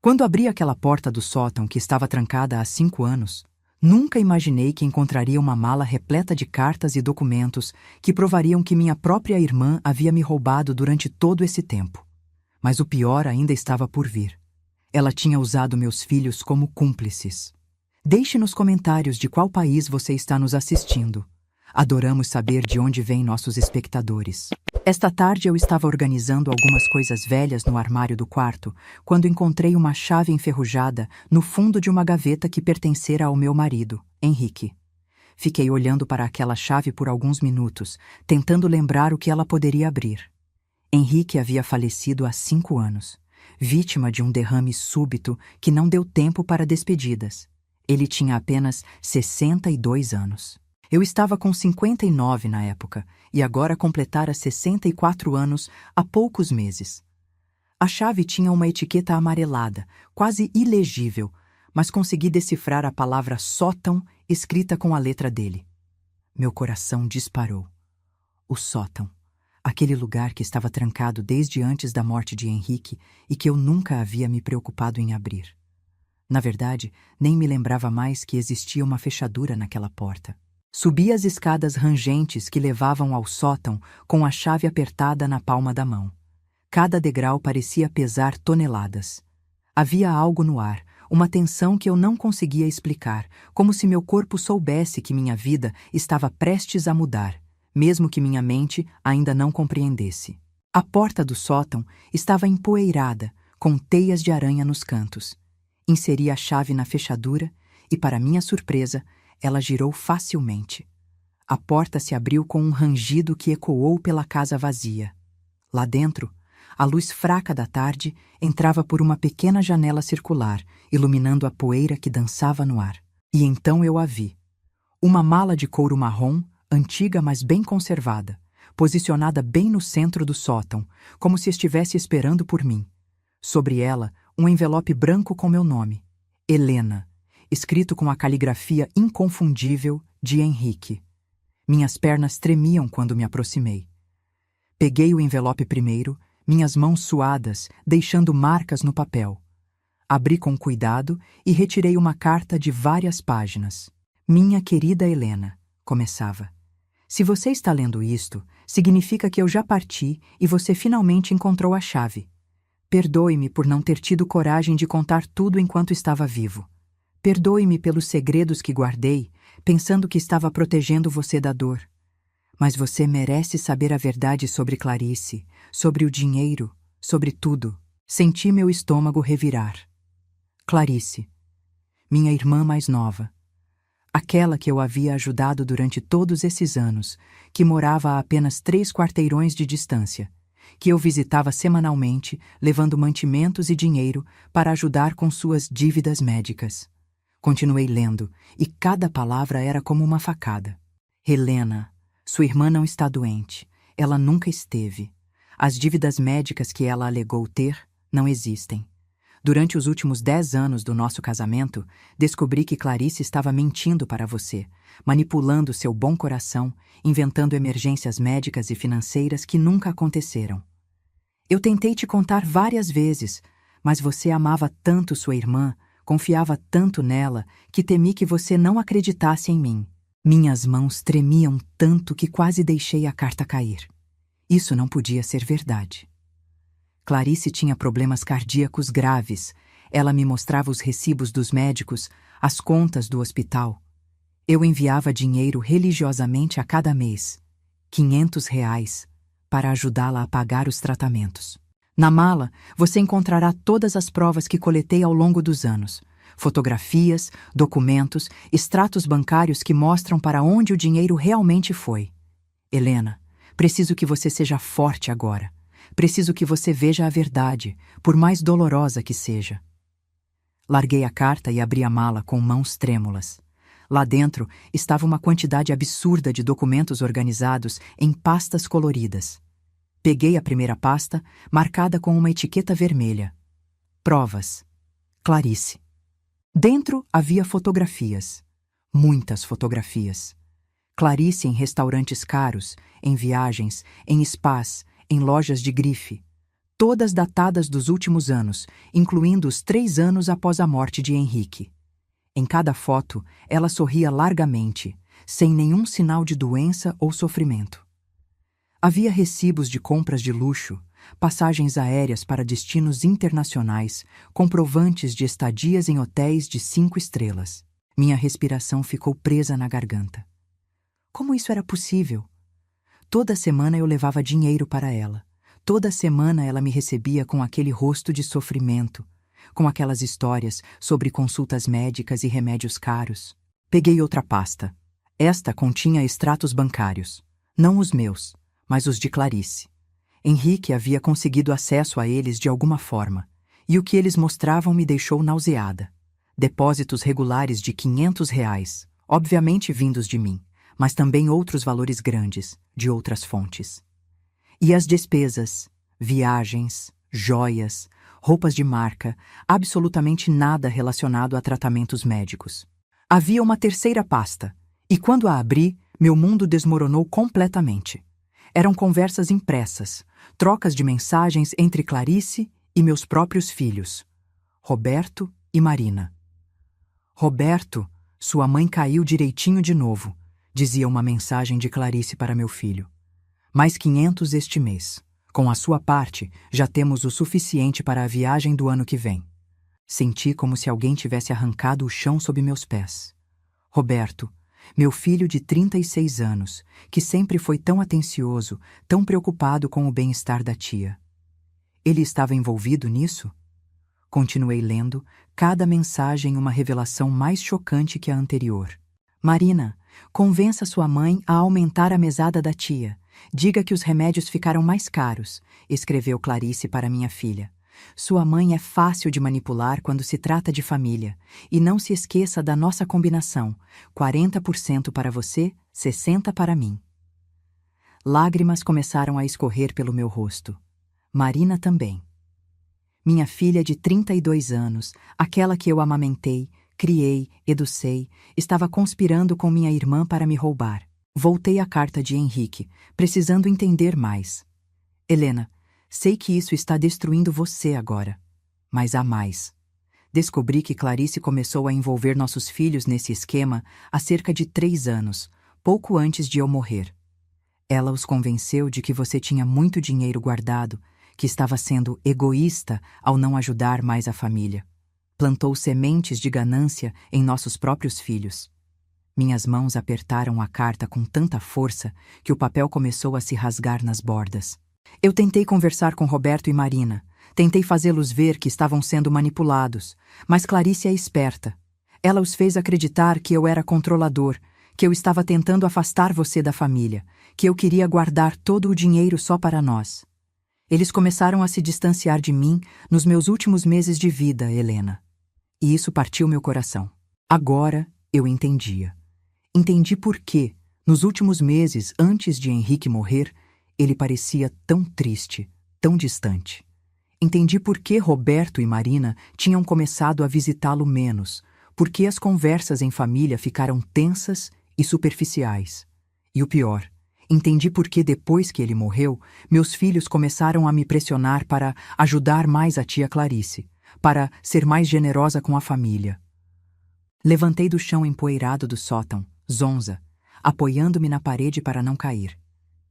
Quando abri aquela porta do sótão que estava trancada há 5 anos, nunca imaginei que encontraria uma mala repleta de cartas e documentos que provariam que minha própria irmã havia me roubado durante todo esse tempo. Mas o pior ainda estava por vir. Ela tinha usado meus filhos como cúmplices. Deixe nos comentários de qual país você está nos assistindo. Adoramos saber de onde vêm nossos espectadores. Esta tarde eu estava organizando algumas coisas velhas no armário do quarto, quando encontrei uma chave enferrujada no fundo de uma gaveta que pertencera ao meu marido, Henrique. Fiquei olhando para aquela chave por alguns minutos, tentando lembrar o que ela poderia abrir. Henrique havia falecido há 5 anos, vítima de um derrame súbito que não deu tempo para despedidas. Ele tinha apenas 62 anos. Eu estava com 59 na época, e agora completara 64 anos há poucos meses. A chave tinha uma etiqueta amarelada, quase ilegível, mas consegui decifrar a palavra sótão escrita com a letra dele. Meu coração disparou. O sótão. Aquele lugar que estava trancado desde antes da morte de Henrique e que eu nunca havia me preocupado em abrir. Na verdade, nem me lembrava mais que existia uma fechadura naquela porta. Subi as escadas rangentes que levavam ao sótão com a chave apertada na palma da mão. Cada degrau parecia pesar toneladas. Havia algo no ar, uma tensão que eu não conseguia explicar, como se meu corpo soubesse que minha vida estava prestes a mudar, mesmo que minha mente ainda não compreendesse. A porta do sótão estava empoeirada, com teias de aranha nos cantos. Inseri a chave na fechadura e, para minha surpresa, ela girou facilmente. A porta se abriu com um rangido que ecoou pela casa vazia. Lá dentro, a luz fraca da tarde entrava por uma pequena janela circular, iluminando a poeira que dançava no ar. E então eu a vi. Uma mala de couro marrom, antiga mas bem conservada, posicionada bem no centro do sótão, como se estivesse esperando por mim. Sobre ela, um envelope branco com meu nome, Helena, escrito com a caligrafia inconfundível de Henrique. Minhas pernas tremiam quando me aproximei. Peguei o envelope primeiro, minhas mãos suadas, deixando marcas no papel. Abri com cuidado e retirei uma carta de várias páginas. Minha querida Helena, começava. Se você está lendo isto, significa que eu já parti e você finalmente encontrou a chave. Perdoe-me por não ter tido coragem de contar tudo enquanto estava vivo. Perdoe-me pelos segredos que guardei, pensando que estava protegendo você da dor. Mas você merece saber a verdade sobre Clarice, sobre o dinheiro, sobre tudo. Senti meu estômago revirar. Clarice, minha irmã mais nova. Aquela que eu havia ajudado durante todos esses anos, que morava a apenas 3 quarteirões de distância, que eu visitava semanalmente, levando mantimentos e dinheiro para ajudar com suas dívidas médicas. Continuei lendo, e cada palavra era como uma facada. Helena, sua irmã não está doente. Ela nunca esteve. As dívidas médicas que ela alegou ter não existem. Durante os últimos 10 anos do nosso casamento, descobri que Clarice estava mentindo para você, manipulando seu bom coração, inventando emergências médicas e financeiras que nunca aconteceram. Eu tentei te contar várias vezes, mas você amava tanto sua irmã, confiava tanto nela, que temi que você não acreditasse em mim. Minhas mãos tremiam tanto que quase deixei a carta cair. Isso não podia ser verdade. Clarice tinha problemas cardíacos graves. Ela me mostrava os recibos dos médicos, as contas do hospital. Eu enviava dinheiro religiosamente a cada mês, R$ 500, para ajudá-la a pagar os tratamentos. Na mala, você encontrará todas as provas que coletei ao longo dos anos. Fotografias, documentos, extratos bancários que mostram para onde o dinheiro realmente foi. Helena, preciso que você seja forte agora. Preciso que você veja a verdade, por mais dolorosa que seja. Larguei a carta e abri a mala com mãos trêmulas. Lá dentro estava uma quantidade absurda de documentos organizados em pastas coloridas. Peguei a primeira pasta, marcada com uma etiqueta vermelha. Provas. Clarice. Dentro havia fotografias. Muitas fotografias. Clarice em restaurantes caros, em viagens, em spas, em lojas de grife. todas datadas dos últimos anos, incluindo os 3 anos após a morte de Henrique. Em cada foto, ela sorria largamente, sem nenhum sinal de doença ou sofrimento. Havia recibos de compras de luxo, passagens aéreas para destinos internacionais, comprovantes de estadias em hotéis de 5 estrelas. Minha respiração ficou presa na garganta. Como isso era possível? Toda semana eu levava dinheiro para ela. Toda semana ela me recebia com aquele rosto de sofrimento, com aquelas histórias sobre consultas médicas e remédios caros. Peguei outra pasta. Esta continha extratos bancários. Não os meus, mas os de Clarice. Henrique havia conseguido acesso a eles de alguma forma, e o que eles mostravam me deixou nauseada. Depósitos regulares de R$ 500, obviamente vindos de mim, mas também outros valores grandes, de outras fontes. E as despesas, viagens, joias, roupas de marca, absolutamente nada relacionado a tratamentos médicos. Havia uma terceira pasta, e quando a abri, meu mundo desmoronou completamente. Eram conversas impressas, trocas de mensagens entre Clarice e meus próprios filhos, Roberto e Marina. Roberto, sua mãe caiu direitinho de novo, dizia uma mensagem de Clarice para meu filho. Mais 500 este mês. Com a sua parte, já temos o suficiente para a viagem do ano que vem. Senti como se alguém tivesse arrancado o chão sob meus pés. Roberto, meu filho de 36 anos, que sempre foi tão atencioso, tão preocupado com o bem-estar da tia. Ele estava envolvido nisso? Continuei lendo, cada mensagem uma revelação mais chocante que a anterior. Marina, convença sua mãe a aumentar a mesada da tia. Diga que os remédios ficaram mais caros, escreveu Clarice para minha filha. Sua mãe é fácil de manipular quando se trata de família. E não se esqueça da nossa combinação: 40% para você, 60% para mim. Lágrimas começaram a escorrer pelo meu rosto. Marina também. Minha filha de 32 anos, aquela que eu amamentei, criei, educei, estava conspirando com minha irmã para me roubar. Voltei à carta de Henrique, precisando entender mais. Helena, sei que isso está destruindo você agora. Mas há mais. Descobri que Clarice começou a envolver nossos filhos nesse esquema há cerca de 3 anos, pouco antes de eu morrer. Ela os convenceu de que você tinha muito dinheiro guardado, que estava sendo egoísta ao não ajudar mais a família. Plantou sementes de ganância em nossos próprios filhos. Minhas mãos apertaram a carta com tanta força que o papel começou a se rasgar nas bordas. Eu tentei conversar com Roberto e Marina. Tentei fazê-los ver que estavam sendo manipulados, mas Clarice é esperta. Ela os fez acreditar que eu era controlador, que eu estava tentando afastar você da família, que eu queria guardar todo o dinheiro só para nós. Eles começaram a se distanciar de mim nos meus últimos meses de vida, Helena. E isso partiu meu coração. Agora eu entendia. Entendi por que, nos últimos meses antes de Henrique morrer, ele parecia tão triste, tão distante. Entendi por que Roberto e Marina tinham começado a visitá-lo menos, por que as conversas em família ficaram tensas e superficiais. E o pior, entendi por que depois que ele morreu, meus filhos começaram a me pressionar para ajudar mais a tia Clarice, para ser mais generosa com a família. Levantei do chão empoeirado do sótão, zonza, apoiando-me na parede para não cair.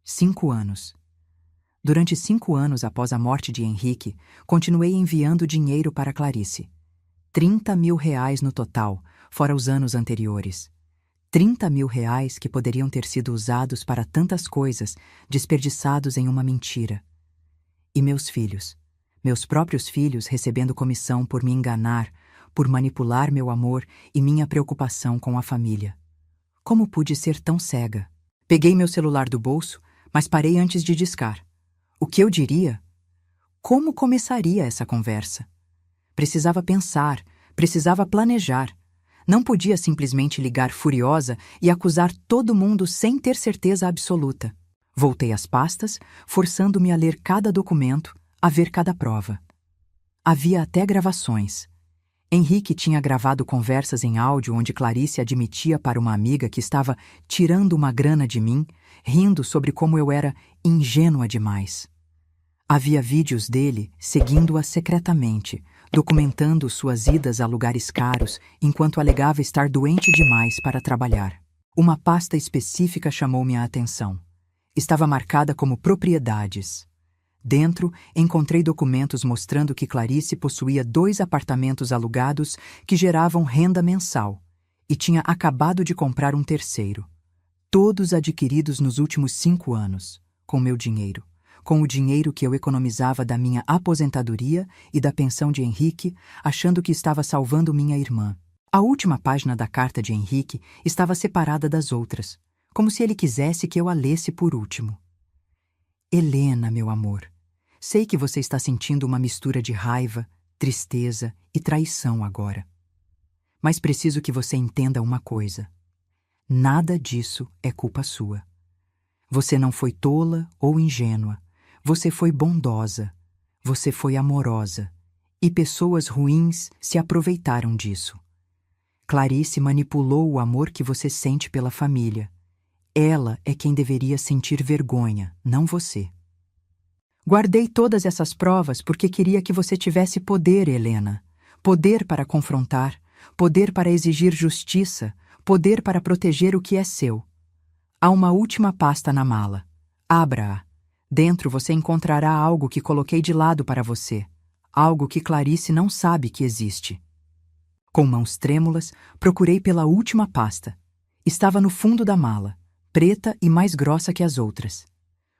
5 anos. Durante 5 anos após a morte de Henrique, continuei enviando dinheiro para Clarice. R$ 30.000 no total, fora os anos anteriores. R$ 30.000 que poderiam ter sido usados para tantas coisas, desperdiçados em uma mentira. E meus filhos, meus próprios filhos recebendo comissão por me enganar, por manipular meu amor e minha preocupação com a família. Como pude ser tão cega? Peguei meu celular do bolso, mas parei antes de discar. O que eu diria? Como começaria essa conversa? Precisava pensar, precisava planejar. Não podia simplesmente ligar furiosa e acusar todo mundo sem ter certeza absoluta. Voltei às pastas, forçando-me a ler cada documento, a ver cada prova. Havia até gravações. Henrique tinha gravado conversas em áudio onde Clarice admitia para uma amiga que estava tirando uma grana de mim, rindo sobre como eu era ingênua demais. Havia vídeos dele seguindo-a secretamente, documentando suas idas a lugares caros enquanto alegava estar doente demais para trabalhar. Uma pasta específica chamou minha atenção. Estava marcada como propriedades. Dentro, encontrei documentos mostrando que Clarice possuía 2 apartamentos alugados que geravam renda mensal e tinha acabado de comprar um terceiro. Todos adquiridos nos últimos 5 anos, com meu dinheiro. Com o dinheiro que eu economizava da minha aposentadoria e da pensão de Henrique, achando que estava salvando minha irmã. A última página da carta de Henrique estava separada das outras, como se ele quisesse que eu a lesse por último. Helena, meu amor, sei que você está sentindo uma mistura de raiva, tristeza e traição agora. Mas preciso que você entenda uma coisa. Nada disso é culpa sua. Você não foi tola ou ingênua. Você foi bondosa, você foi amorosa, e pessoas ruins se aproveitaram disso. Clarice manipulou o amor que você sente pela família. Ela é quem deveria sentir vergonha, não você. Guardei todas essas provas porque queria que você tivesse poder, Helena. Poder para confrontar, poder para exigir justiça, poder para proteger o que é seu. Há uma última pasta na mala. Abra-a. Dentro você encontrará algo que coloquei de lado para você, algo que Clarice não sabe que existe. Com mãos trêmulas, procurei pela última pasta. Estava no fundo da mala, preta e mais grossa que as outras.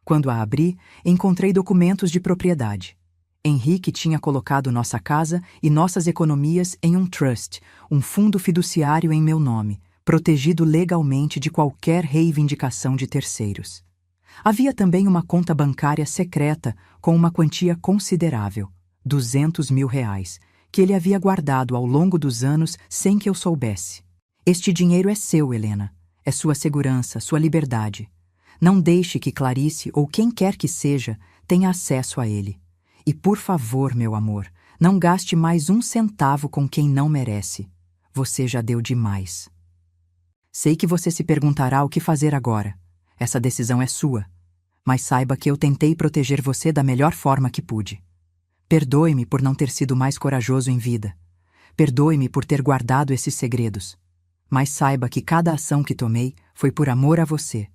Quando a abri, encontrei documentos de propriedade. Henrique tinha colocado nossa casa e nossas economias em um trust, um fundo fiduciário em meu nome, protegido legalmente de qualquer reivindicação de terceiros. Havia também uma conta bancária secreta com uma quantia considerável, R$200 mil, que ele havia guardado ao longo dos anos sem que eu soubesse. Este dinheiro é seu, Helena. É sua segurança, sua liberdade. Não deixe que Clarice ou quem quer que seja tenha acesso a ele. E por favor, meu amor, não gaste mais um centavo com quem não merece. Você já deu demais. Sei que você se perguntará o que fazer agora. Essa decisão é sua, mas saiba que eu tentei proteger você da melhor forma que pude. Perdoe-me por não ter sido mais corajoso em vida. Perdoe-me por ter guardado esses segredos. Mas saiba que cada ação que tomei foi por amor a você.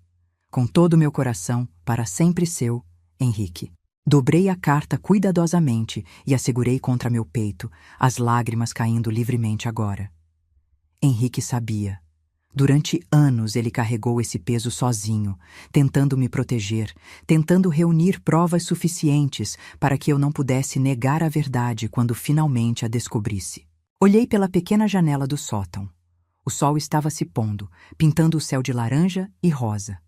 Com todo o meu coração, para sempre seu, Henrique. Dobrei a carta cuidadosamente e a segurei contra meu peito, as lágrimas caindo livremente agora. Henrique sabia. Durante anos ele carregou esse peso sozinho, tentando me proteger, tentando reunir provas suficientes para que eu não pudesse negar a verdade quando finalmente a descobrisse. Olhei pela pequena janela do sótão. O sol estava se pondo, pintando o céu de laranja e rosa.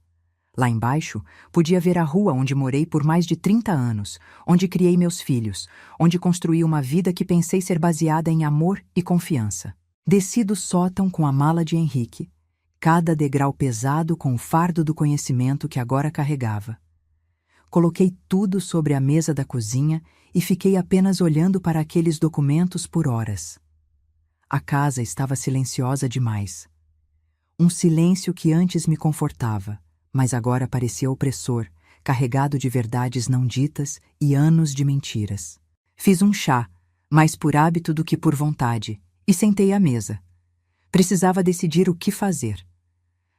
Lá embaixo, podia ver a rua onde morei por mais de 30 anos, onde criei meus filhos, onde construí uma vida que pensei ser baseada em amor e confiança. Desci do sótão com a mala de Henrique, cada degrau pesado com o fardo do conhecimento que agora carregava. Coloquei tudo sobre a mesa da cozinha e fiquei apenas olhando para aqueles documentos por horas. A casa estava silenciosa demais. Um silêncio que antes me confortava, mas agora parecia opressor, carregado de verdades não ditas e anos de mentiras. Fiz um chá, mais por hábito do que por vontade, e sentei à mesa. Precisava decidir o que fazer.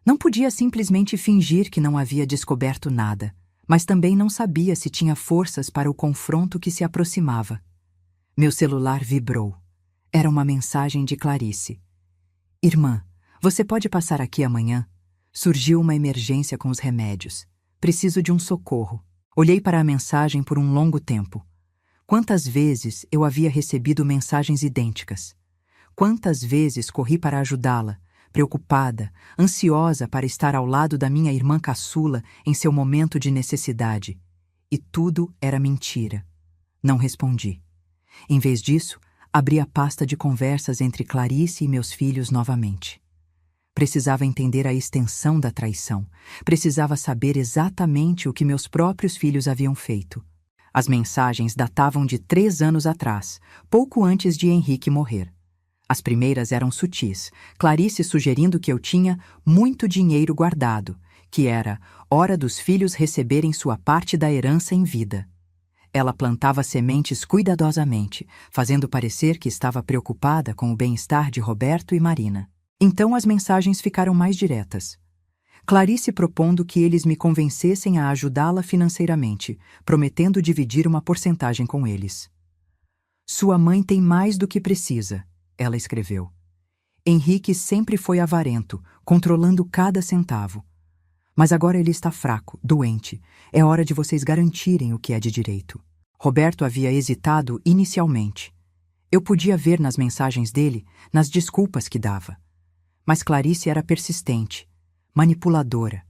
Não podia simplesmente fingir que não havia descoberto nada, mas também não sabia se tinha forças para o confronto que se aproximava. Meu celular vibrou. Era uma mensagem de Clarice. Irmã, você pode passar aqui amanhã? Surgiu uma emergência com os remédios. Preciso de um socorro. Olhei para a mensagem por um longo tempo. Quantas vezes eu havia recebido mensagens idênticas? Quantas vezes corri para ajudá-la, preocupada, ansiosa para estar ao lado da minha irmã caçula em seu momento de necessidade. E tudo era mentira. Não respondi. Em vez disso, abri a pasta de conversas entre Clarice e meus filhos novamente. Precisava entender a extensão da traição. Precisava saber exatamente o que meus próprios filhos haviam feito. As mensagens datavam de 3 anos atrás, pouco antes de Henrique morrer. As primeiras eram sutis, Clarice sugerindo que eu tinha muito dinheiro guardado, que era hora dos filhos receberem sua parte da herança em vida. Ela plantava sementes cuidadosamente, fazendo parecer que estava preocupada com o bem-estar de Roberto e Marina. Então as mensagens ficaram mais diretas. Clarice propondo que eles me convencessem a ajudá-la financeiramente, prometendo dividir uma porcentagem com eles. Sua mãe tem mais do que precisa, ela escreveu. Henrique sempre foi avarento, controlando cada centavo. Mas agora ele está fraco, doente. É hora de vocês garantirem o que é de direito. Roberto havia hesitado inicialmente. Eu podia ver nas mensagens dele, nas desculpas que dava. Mas Clarice era persistente, manipuladora.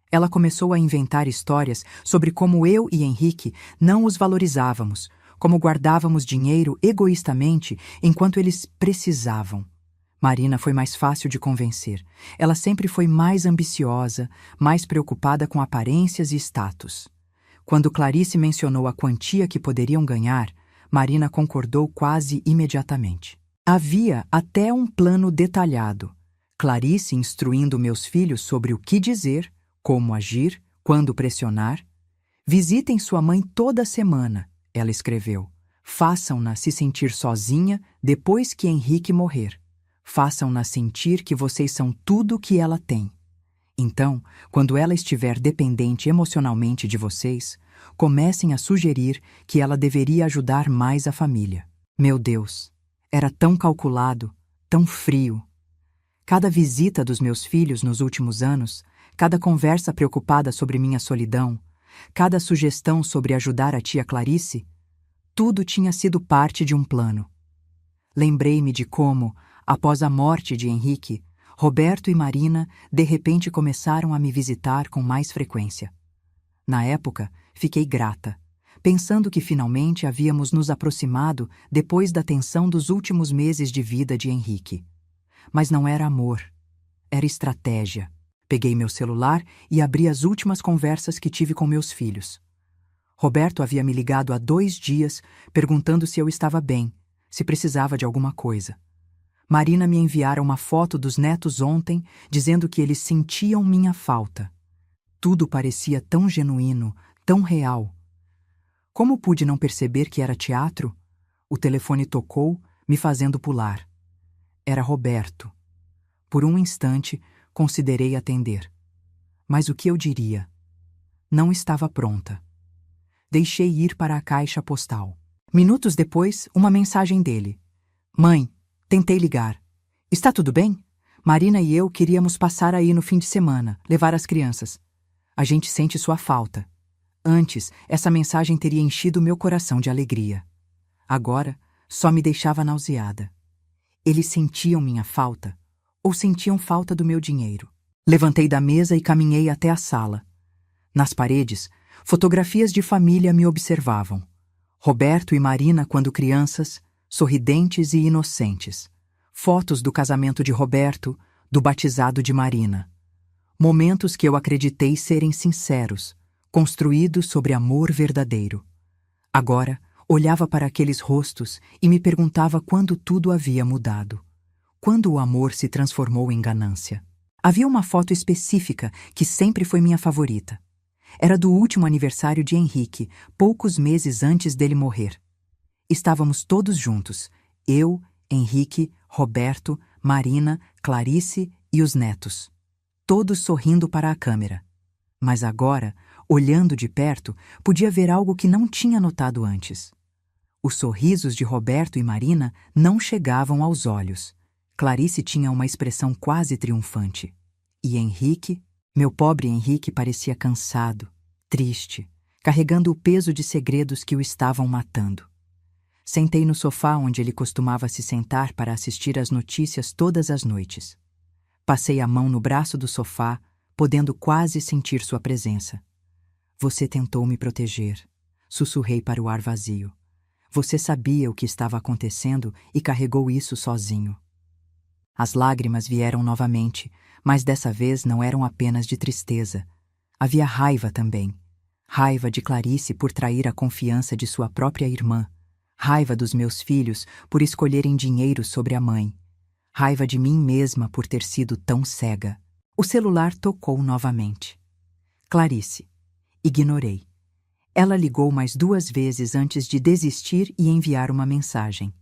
Ela começou a inventar histórias sobre como eu e Henrique não os valorizávamos, como guardávamos dinheiro egoístamente enquanto eles precisavam. Marina foi mais fácil de convencer. Ela sempre foi mais ambiciosa, mais preocupada com aparências e status. Quando Clarice mencionou a quantia que poderiam ganhar, Marina concordou quase imediatamente. Havia até um plano detalhado. Clarice instruindo meus filhos sobre o que dizer, como agir, quando pressionar. Visitem sua mãe toda semana, ela escreveu. Façam-na se sentir sozinha depois que Henrique morrer. Façam-na sentir que vocês são tudo o que ela tem. Então, quando ela estiver dependente emocionalmente de vocês, comecem a sugerir que ela deveria ajudar mais a família. Meu Deus, era tão calculado, tão frio. Cada visita dos meus filhos nos últimos anos, cada conversa preocupada sobre minha solidão, cada sugestão sobre ajudar a tia Clarice, tudo tinha sido parte de um plano. Lembrei-me de como, após a morte de Henrique, Roberto e Marina de repente começaram a me visitar com mais frequência. Na época, fiquei grata, pensando que finalmente havíamos nos aproximado depois da tensão dos últimos meses de vida de Henrique. Mas não era amor, era estratégia. Peguei meu celular e abri as últimas conversas que tive com meus filhos. Roberto havia me ligado há 2 dias perguntando se eu estava bem, se precisava de alguma coisa. Marina me enviara uma foto dos netos ontem, dizendo que eles sentiam minha falta. Tudo parecia tão genuíno, tão real. Como pude não perceber que era teatro? O telefone tocou, me fazendo pular. Era Roberto. Por um instante, considerei atender. Mas o que eu diria? Não estava pronta. Deixei ir para a caixa postal. Minutos depois, uma mensagem dele. Mãe, tentei ligar. Está tudo bem? Marina e eu queríamos passar aí no fim de semana, levar as crianças. A gente sente sua falta. Antes, essa mensagem teria enchido meu coração de alegria. Agora, só me deixava nauseada. Eles sentiam minha falta, ou sentiam falta do meu dinheiro. Levantei da mesa e caminhei até a sala. Nas paredes, fotografias de família me observavam. Roberto e Marina quando crianças, sorridentes e inocentes. Fotos do casamento de Roberto, do batizado de Marina. Momentos que eu acreditei serem sinceros, construídos sobre amor verdadeiro. Agora, olhava para aqueles rostos e me perguntava quando tudo havia mudado. Quando o amor se transformou em ganância. Havia uma foto específica que sempre foi minha favorita. Era do último aniversário de Henrique, poucos meses antes dele morrer. Estávamos todos juntos, eu, Henrique, Roberto, Marina, Clarice e os netos. Todos sorrindo para a câmera. Mas agora, olhando de perto, podia ver algo que não tinha notado antes. Os sorrisos de Roberto e Marina não chegavam aos olhos. Clarice tinha uma expressão quase triunfante. E Henrique, meu pobre Henrique, parecia cansado, triste, carregando o peso de segredos que o estavam matando. Sentei no sofá onde ele costumava se sentar para assistir às notícias todas as noites. Passei a mão no braço do sofá, podendo quase sentir sua presença. Você tentou me proteger, sussurrei para o ar vazio. Você sabia o que estava acontecendo e carregou isso sozinho. As lágrimas vieram novamente, mas dessa vez não eram apenas de tristeza. Havia raiva também. Raiva de Clarice por trair a confiança de sua própria irmã. Raiva dos meus filhos por escolherem dinheiro sobre a mãe. Raiva de mim mesma por ter sido tão cega. O celular tocou novamente. Clarice. Ignorei. Ela ligou mais 2 vezes antes de desistir e enviar uma mensagem.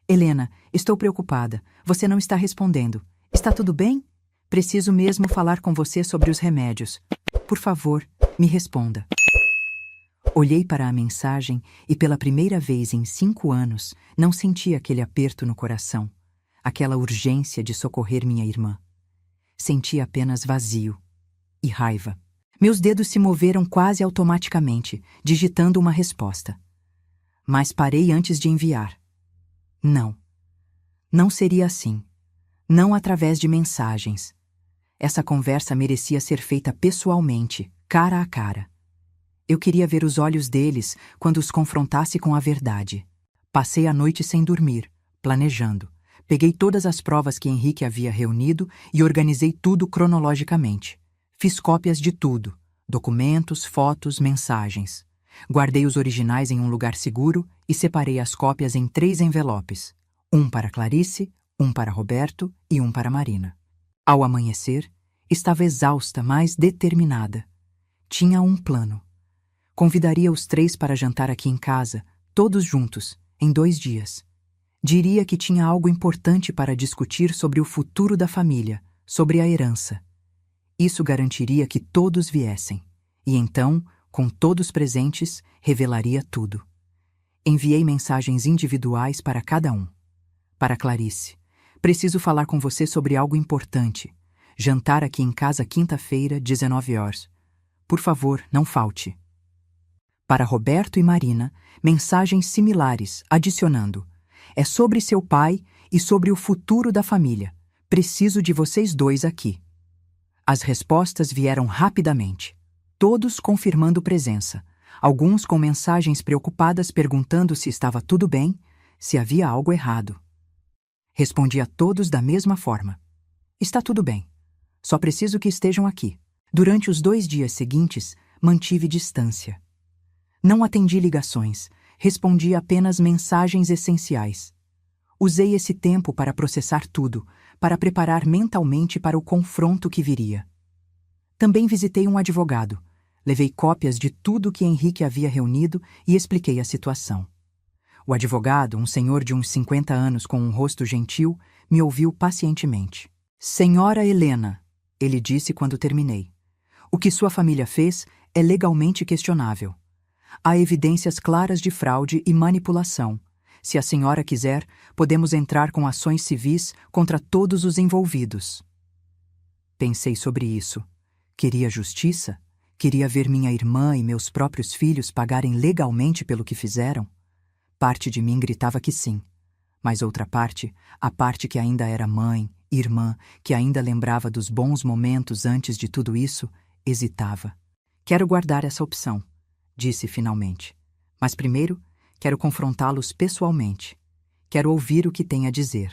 Helena, estou preocupada. Você não está respondendo. Está tudo bem? Preciso mesmo falar com você sobre os remédios. Por favor, me responda. Olhei para a mensagem e pela primeira vez em 5 anos não senti aquele aperto no coração, aquela urgência de socorrer minha irmã. Senti apenas vazio e raiva. Meus dedos se moveram quase automaticamente, digitando uma resposta. Mas parei antes de enviar. Não. Não seria assim. Não através de mensagens. Essa conversa merecia ser feita pessoalmente, cara a cara. Eu queria ver os olhos deles quando os confrontasse com a verdade. Passei a noite sem dormir, planejando. Peguei todas as provas que Henrique havia reunido e organizei tudo cronologicamente. Fiz cópias de tudo: documentos, fotos, mensagens. Guardei os originais em um lugar seguro e separei as cópias em 3 envelopes. Um para Clarice, um para Roberto e um para Marina. Ao amanhecer, estava exausta, mas determinada. Tinha um plano. Convidaria os 3 para jantar aqui em casa, todos juntos, em 2 dias. Diria que tinha algo importante para discutir sobre o futuro da família, sobre a herança. Isso garantiria que todos viessem. E então, com todos presentes, revelaria tudo. Enviei mensagens individuais para cada um. Para Clarice: preciso falar com você sobre algo importante. Jantar aqui em casa quinta-feira, 19 horas. Por favor, não falte. Para Roberto e Marina, mensagens similares, adicionando: é sobre seu pai e sobre o futuro da família. Preciso de vocês 2 aqui. As respostas vieram rapidamente, todos confirmando presença, alguns com mensagens preocupadas perguntando se estava tudo bem, se havia algo errado. Respondi a todos da mesma forma: está tudo bem, só preciso que estejam aqui. Durante os 2 dias seguintes, mantive distância. Não atendi ligações, respondi apenas mensagens essenciais. Usei esse tempo para processar tudo, para preparar mentalmente para o confronto que viria. Também visitei um advogado, levei cópias de tudo que Henrique havia reunido e expliquei a situação. O advogado, um senhor de uns 50 anos com um rosto gentil, me ouviu pacientemente. Senhora Helena, ele disse quando terminei, o que sua família fez é legalmente questionável. Há evidências claras de fraude e manipulação. Se a senhora quiser, podemos entrar com ações civis contra todos os envolvidos. Pensei sobre isso. Queria justiça? Queria ver minha irmã e meus próprios filhos pagarem legalmente pelo que fizeram? Parte de mim gritava que sim. Mas outra parte, a parte que ainda era mãe, irmã, que ainda lembrava dos bons momentos antes de tudo isso, hesitava. Quero guardar essa opção, disse finalmente. Mas primeiro, quero confrontá-los pessoalmente. Quero ouvir o que tem a dizer.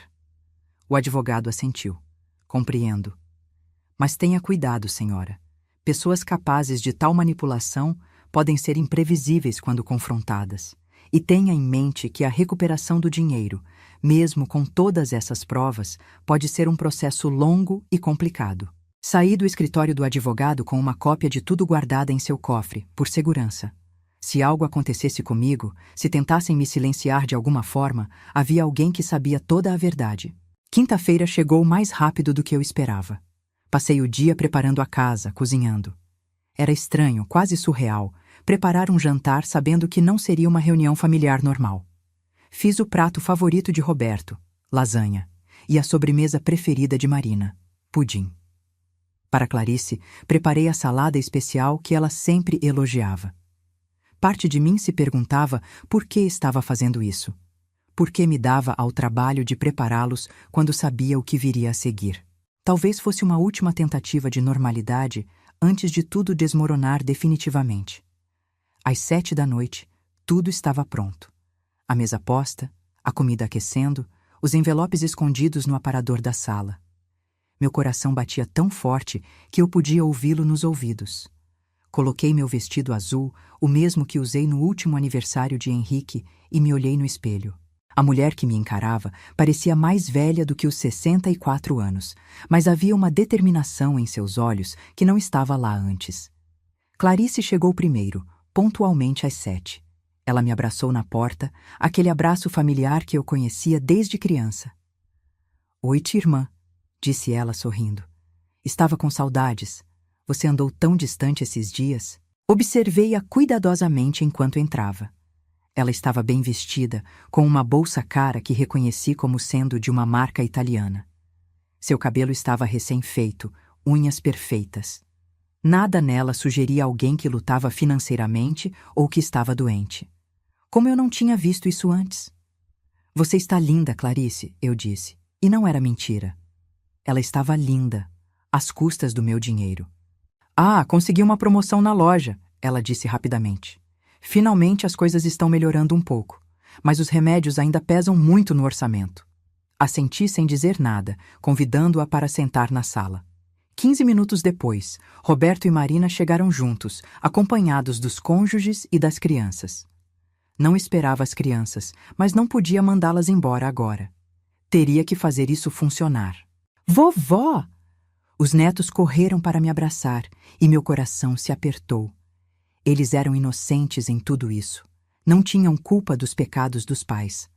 O advogado assentiu. Compreendo. Mas tenha cuidado, senhora. Pessoas capazes de tal manipulação podem ser imprevisíveis quando confrontadas. E tenha em mente que a recuperação do dinheiro, mesmo com todas essas provas, pode ser um processo longo e complicado. Saí do escritório do advogado com uma cópia de tudo guardada em seu cofre, por segurança. Se algo acontecesse comigo, se tentassem me silenciar de alguma forma, havia alguém que sabia toda a verdade. Quinta-feira chegou mais rápido do que eu esperava. Passei o dia preparando a casa, cozinhando. Era estranho, quase surreal, preparar um jantar sabendo que não seria uma reunião familiar normal. Fiz o prato favorito de Roberto, lasanha, e a sobremesa preferida de Marina, pudim. Para Clarice, preparei a salada especial que ela sempre elogiava. Parte de mim se perguntava por que estava fazendo isso. Por que me dava ao trabalho de prepará-los quando sabia o que viria a seguir? Talvez fosse uma última tentativa de normalidade antes de tudo desmoronar definitivamente. Às 7 da noite, tudo estava pronto. A mesa posta, a comida aquecendo, os envelopes escondidos no aparador da sala. Meu coração batia tão forte que eu podia ouvi-lo nos ouvidos. Coloquei meu vestido azul, o mesmo que usei no último aniversário de Henrique, e me olhei no espelho. A mulher que me encarava parecia mais velha do que os 64 anos, mas havia uma determinação em seus olhos que não estava lá antes. Clarice chegou primeiro, pontualmente às 7. Ela me abraçou na porta, aquele abraço familiar que eu conhecia desde criança. Oi, tia irmã, disse ela sorrindo. Estava com saudades. Você andou tão distante esses dias. Observei-a cuidadosamente enquanto entrava. Ela estava bem vestida, com uma bolsa cara que reconheci como sendo de uma marca italiana. Seu cabelo estava recém-feito, unhas perfeitas. Nada nela sugeria alguém que lutava financeiramente ou que estava doente. Como eu não tinha visto isso antes? Você está linda, Clarice, eu disse. E não era mentira. Ela estava linda, às custas do meu dinheiro. Ah, consegui uma promoção na loja, ela disse rapidamente. Finalmente as coisas estão melhorando um pouco, mas os remédios ainda pesam muito no orçamento. Assenti sem dizer nada, convidando-a para sentar na sala. 15 minutos depois, Roberto e Marina chegaram juntos, acompanhados dos cônjuges e das crianças. Não esperava as crianças, mas não podia mandá-las embora agora. Teria que fazer isso funcionar. Vovó! Os netos correram para me abraçar e meu coração se apertou. Eles eram inocentes em tudo isso. Não tinham culpa dos pecados dos pais.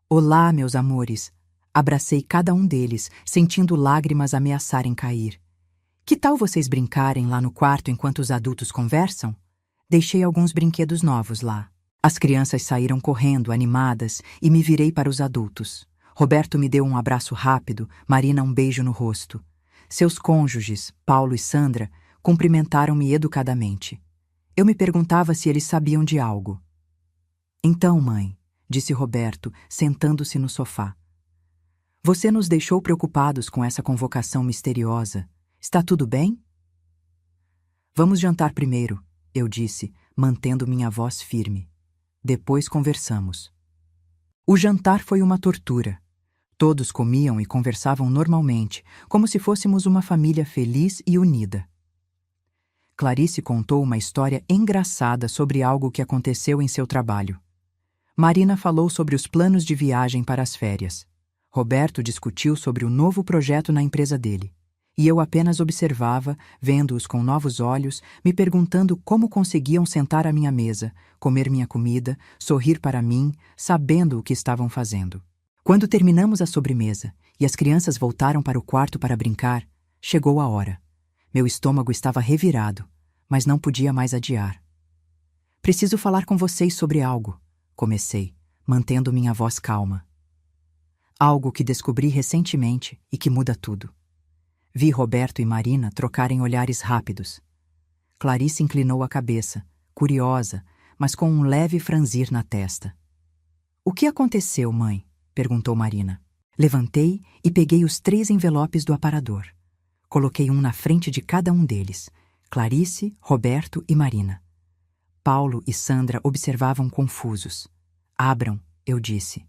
Olá, meus amores! Abracei cada um deles, sentindo lágrimas ameaçarem cair. Que tal vocês brincarem lá no quarto enquanto os adultos conversam? Deixei alguns brinquedos novos lá. As crianças saíram correndo, animadas, e me virei para os adultos. Roberto me deu um abraço rápido, Marina um beijo no rosto. Seus cônjuges, Paulo e Sandra, cumprimentaram-me educadamente. Eu me perguntava se eles sabiam de algo. Então, mãe, disse Roberto, sentando-se no sofá. Você nos deixou preocupados com essa convocação misteriosa. Está tudo bem? Vamos jantar primeiro, eu disse, mantendo minha voz firme. Depois conversamos. O jantar foi uma tortura. Todos comiam e conversavam normalmente, como se fôssemos uma família feliz e unida. Clarice contou uma história engraçada sobre algo que aconteceu em seu trabalho. Marina falou sobre os planos de viagem para as férias. Roberto discutiu sobre o novo projeto na empresa dele. E eu apenas observava, vendo-os com novos olhos, me perguntando como conseguiam sentar à minha mesa, comer minha comida, sorrir para mim, sabendo o que estavam fazendo. Quando terminamos a sobremesa e as crianças voltaram para o quarto para brincar, chegou a hora. Meu estômago estava revirado, mas não podia mais adiar. Preciso falar com vocês sobre algo, comecei, mantendo minha voz calma. Algo que descobri recentemente e que muda tudo. Vi Roberto e Marina trocarem olhares rápidos. Clarice inclinou a cabeça, curiosa, mas com um leve franzir na testa. O que aconteceu, mãe? Perguntou Marina. Levantei e peguei os 3 envelopes do aparador. Coloquei um na frente de cada um deles, Clarice, Roberto e Marina. Paulo e Sandra observavam confusos. Abram, eu disse.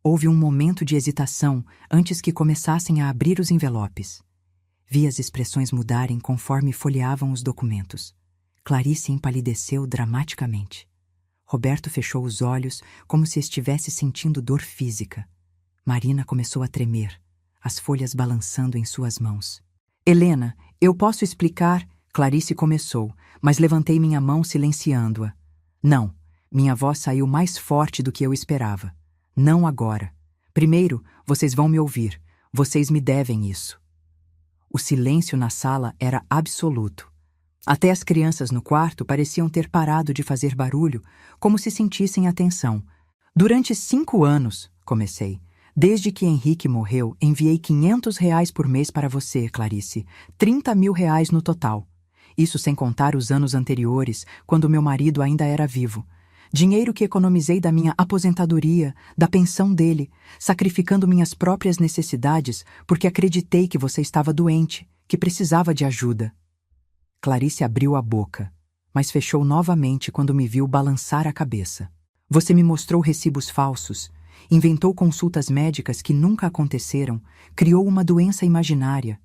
Houve um momento de hesitação antes que começassem a abrir os envelopes. Vi as expressões mudarem conforme folheavam os documentos. Clarice empalideceu dramaticamente. Roberto fechou os olhos como se estivesse sentindo dor física. Marina começou a tremer, as folhas balançando em suas mãos. Helena, eu posso explicar? Clarice começou, mas levantei minha mão silenciando-a. Não, minha voz saiu mais forte do que eu esperava. Não agora. Primeiro, vocês vão me ouvir. Vocês me devem isso. O silêncio na sala era absoluto. Até as crianças no quarto pareciam ter parado de fazer barulho, como se sentissem a tensão. Durante 5 anos, comecei. Desde que Henrique morreu, enviei R$ 500 por mês para você, Clarice. 30 mil reais no total. Isso sem contar os anos anteriores, quando meu marido ainda era vivo. Dinheiro que economizei da minha aposentadoria, da pensão dele, sacrificando minhas próprias necessidades porque acreditei que você estava doente, que precisava de ajuda. Clarice abriu a boca, mas fechou novamente quando me viu balançar a cabeça. Você me mostrou recibos falsos, inventou consultas médicas que nunca aconteceram, criou uma doença imaginária.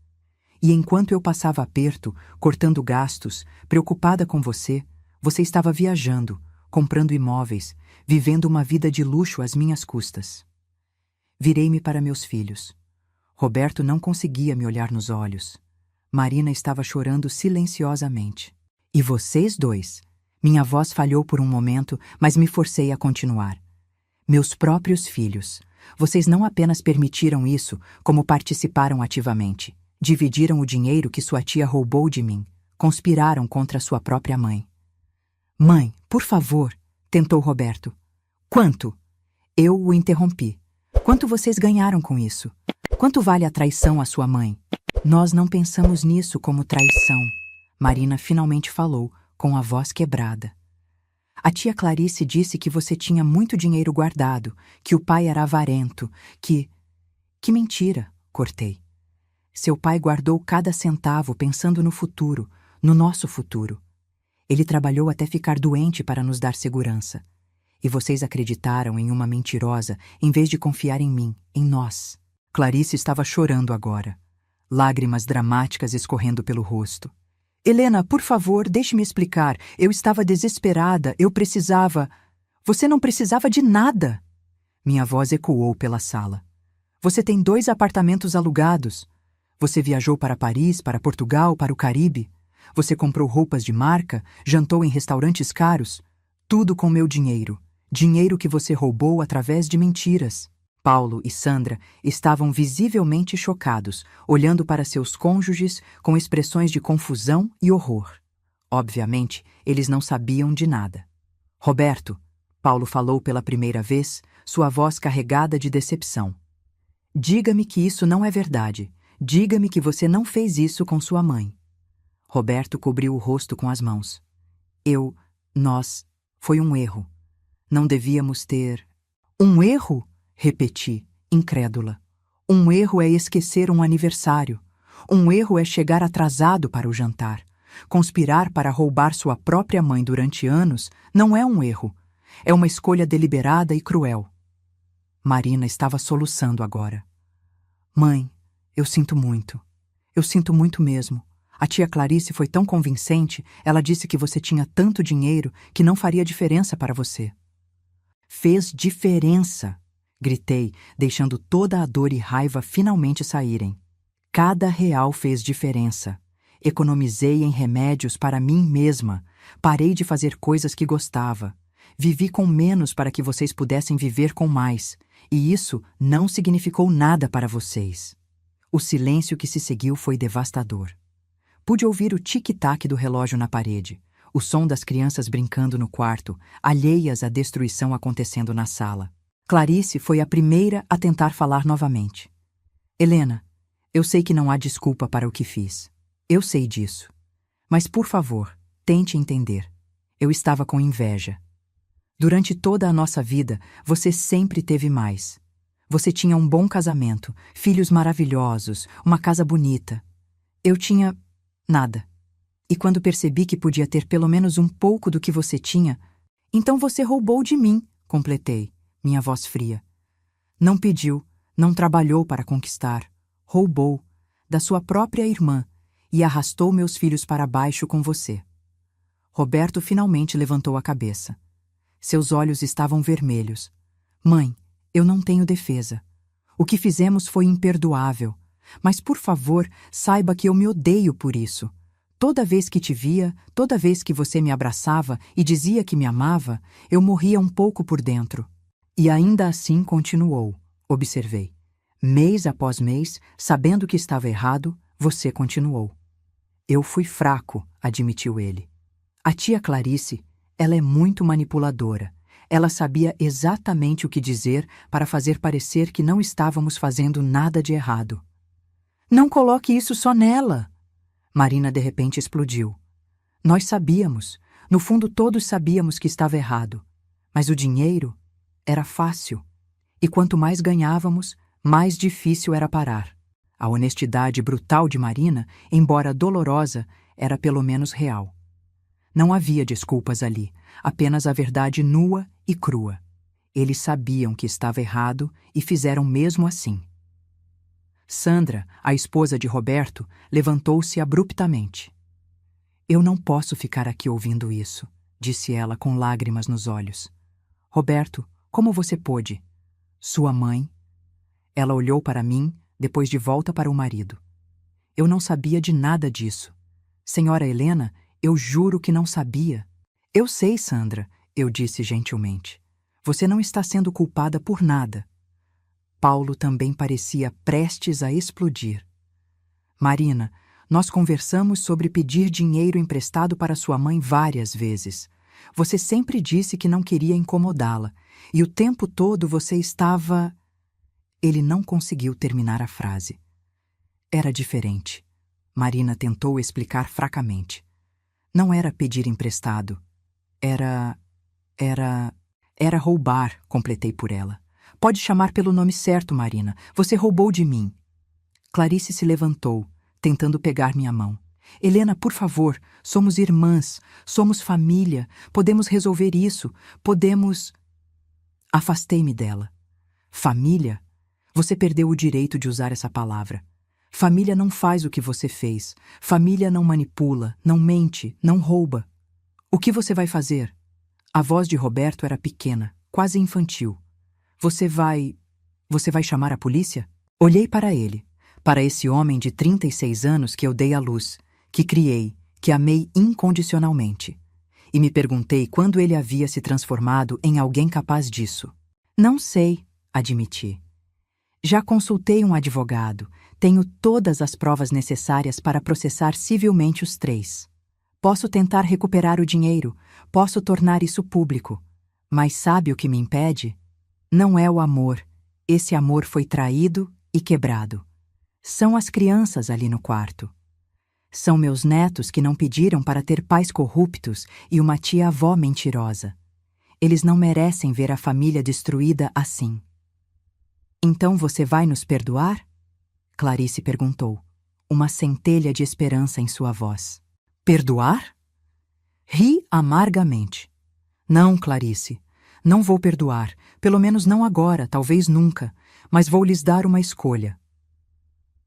E enquanto eu passava aperto, cortando gastos, preocupada com você, você estava viajando, comprando imóveis, vivendo uma vida de luxo às minhas custas. Virei-me para meus filhos. Roberto não conseguia me olhar nos olhos. Marina estava chorando silenciosamente. E vocês 2? Minha voz falhou por um momento, mas me forcei a continuar. Meus próprios filhos. Vocês não apenas permitiram isso, como participaram ativamente. Dividiram o dinheiro que sua tia roubou de mim. Conspiraram contra sua própria mãe. Mãe, por favor, tentou Roberto. Quanto? Eu o interrompi. Quanto vocês ganharam com isso? Quanto vale a traição à sua mãe? Nós não pensamos nisso como traição. Marina finalmente falou, com a voz quebrada. A tia Clarice disse que você tinha muito dinheiro guardado, que o pai era avarento, que... Que mentira, cortei. Seu pai guardou cada centavo pensando no futuro, no nosso futuro. Ele trabalhou até ficar doente para nos dar segurança. E vocês acreditaram em uma mentirosa em vez de confiar em mim, em nós. Clarice estava chorando agora, lágrimas dramáticas escorrendo pelo rosto. Helena, por favor, deixe-me explicar. Eu estava desesperada, eu precisava... Você não precisava de nada! Minha voz ecoou pela sala. Você tem 2 apartamentos alugados. Você viajou para Paris, para Portugal, para o Caribe. Você comprou roupas de marca, jantou em restaurantes caros. Tudo com meu dinheiro. Dinheiro que você roubou através de mentiras. Paulo e Sandra estavam visivelmente chocados, olhando para seus cônjuges com expressões de confusão e horror. Obviamente, eles não sabiam de nada. Roberto, Paulo falou pela primeira vez, sua voz carregada de decepção. Diga-me que isso não é verdade. Diga-me que você não fez isso com sua mãe. Roberto cobriu o rosto com as mãos. Nós... Foi um erro. Não devíamos ter... Um erro? Repeti, incrédula. Um erro é esquecer um aniversário. Um erro é chegar atrasado para o jantar. Conspirar para roubar sua própria mãe durante anos não é um erro. É uma escolha deliberada e cruel. Marina estava soluçando agora. Mãe, eu sinto muito. Eu sinto muito mesmo. A tia Clarice foi tão convincente, ela disse que você tinha tanto dinheiro que não faria diferença para você. Fez diferença! Gritei, deixando toda a dor e raiva finalmente saírem. Cada real fez diferença. Economizei em remédios para mim mesma. Parei de fazer coisas que gostava. Vivi com menos para que vocês pudessem viver com mais. E isso não significou nada para vocês. O silêncio que se seguiu foi devastador. Pude ouvir o tic-tac do relógio na parede, o som das crianças brincando no quarto, alheias à destruição acontecendo na sala. Clarice foi a primeira a tentar falar novamente. Helena, eu sei que não há desculpa para o que fiz. Eu sei disso. Mas, por favor, tente entender. Eu estava com inveja. Durante toda a nossa vida, você sempre teve mais. Você tinha um bom casamento, filhos maravilhosos, uma casa bonita. Eu tinha... nada. E quando percebi que podia ter pelo menos um pouco do que você tinha, então você roubou de mim, completei, minha voz fria. Não pediu, não trabalhou para conquistar. Roubou, da sua própria irmã, e arrastou meus filhos para baixo com você. Roberto finalmente levantou a cabeça. Seus olhos estavam vermelhos. Mãe, eu não tenho defesa. O que fizemos foi imperdoável. Mas, por favor, saiba que eu me odeio por isso. Toda vez que te via, toda vez que você me abraçava e dizia que me amava, eu morria um pouco por dentro. E ainda assim continuou, observei. Mês após mês, sabendo que estava errado, você continuou. Eu fui fraco, admitiu ele. A tia Clarice, ela é muito manipuladora. Ela sabia exatamente o que dizer para fazer parecer que não estávamos fazendo nada de errado. Não coloque isso só nela! Marina de repente explodiu. Nós sabíamos, no fundo todos sabíamos que estava errado. Mas o dinheiro era fácil. E quanto mais ganhávamos, mais difícil era parar. A honestidade brutal de Marina, embora dolorosa, era pelo menos real. Não havia desculpas ali, apenas a verdade nua e crua. Eles sabiam que estava errado e fizeram mesmo assim. Sandra, a esposa de Roberto, levantou-se abruptamente. Eu não posso ficar aqui ouvindo isso, disse ela com lágrimas nos olhos. Roberto, como você pôde? Sua mãe? Ela olhou para mim, depois de volta para o marido. Eu não sabia de nada disso. Senhora Helena, eu juro que não sabia. Eu sei, Sandra, eu disse gentilmente. Você não está sendo culpada por nada. Paulo também parecia prestes a explodir. Marina, nós conversamos sobre pedir dinheiro emprestado para sua mãe várias vezes. Você sempre disse que não queria incomodá-la, e o tempo todo você estava... Ele não conseguiu terminar a frase. Era diferente. Marina tentou explicar fracamente. Não era pedir emprestado. Era roubar, completei por ela. Pode chamar pelo nome certo, Marina. Você roubou de mim. Clarice se levantou, tentando pegar minha mão. Helena, por favor, somos irmãs, somos família, podemos resolver isso, podemos... Afastei-me dela. Família? Você perdeu o direito de usar essa palavra. Família não faz o que você fez. Família não manipula, não mente, não rouba. O que você vai fazer? A voz de Roberto era pequena, quase infantil. Você vai chamar a polícia? Olhei para ele, para esse homem de 36 anos que eu dei à luz, que criei, que amei incondicionalmente. E me perguntei quando ele havia se transformado em alguém capaz disso. Não sei, admiti. Já consultei um advogado, tenho todas as provas necessárias para processar civilmente os três. Posso tentar recuperar o dinheiro, posso tornar isso público. Mas sabe o que me impede? Não é o amor. Esse amor foi traído e quebrado. São as crianças ali no quarto. São meus netos que não pediram para ter pais corruptos e uma tia-avó mentirosa. Eles não merecem ver a família destruída assim. Então você vai nos perdoar? Clarice perguntou, uma centelha de esperança em sua voz. Perdoar? Ri amargamente. Não, Clarice, não vou perdoar, pelo menos não agora, talvez nunca, mas vou lhes dar uma escolha.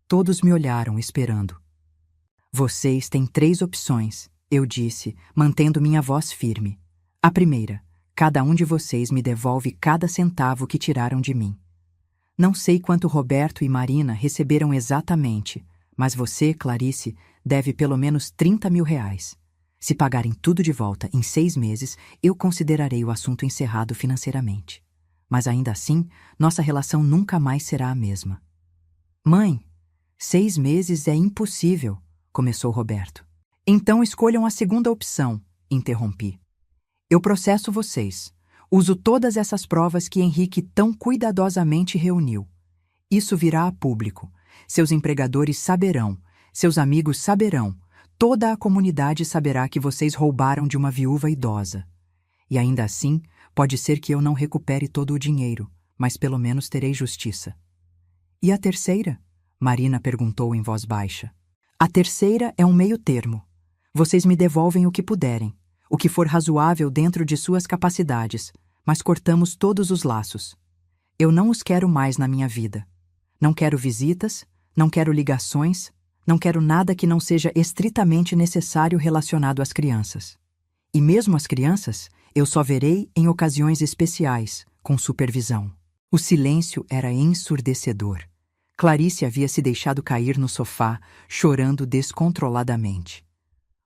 Todos me olharam, esperando. Vocês têm 3 opções, eu disse, mantendo minha voz firme. A primeira, cada um de vocês me devolve cada centavo que tiraram de mim. Não sei quanto Roberto e Marina receberam exatamente, mas você, Clarice, deve pelo menos 30 mil reais. Se pagarem tudo de volta em 6 meses, eu considerarei o assunto encerrado financeiramente. Mas ainda assim, nossa relação nunca mais será a mesma. Mãe, 6 meses é impossível, começou Roberto. Então escolham a segunda opção, interrompi. Eu processo vocês. Uso todas essas provas que Henrique tão cuidadosamente reuniu. Isso virá a público. Seus empregadores saberão, seus amigos saberão, toda a comunidade saberá que vocês roubaram de uma viúva idosa. E ainda assim, pode ser que eu não recupere todo o dinheiro, mas pelo menos terei justiça. E a terceira? Marina perguntou em voz baixa. A terceira é um meio termo. Vocês me devolvem o que puderem, o que for razoável dentro de suas capacidades, mas cortamos todos os laços. Eu não os quero mais na minha vida. Não quero visitas, não quero ligações, não quero nada que não seja estritamente necessário relacionado às crianças. E mesmo as crianças, eu só verei em ocasiões especiais, com supervisão. O silêncio era ensurdecedor. Clarice havia se deixado cair no sofá, chorando descontroladamente.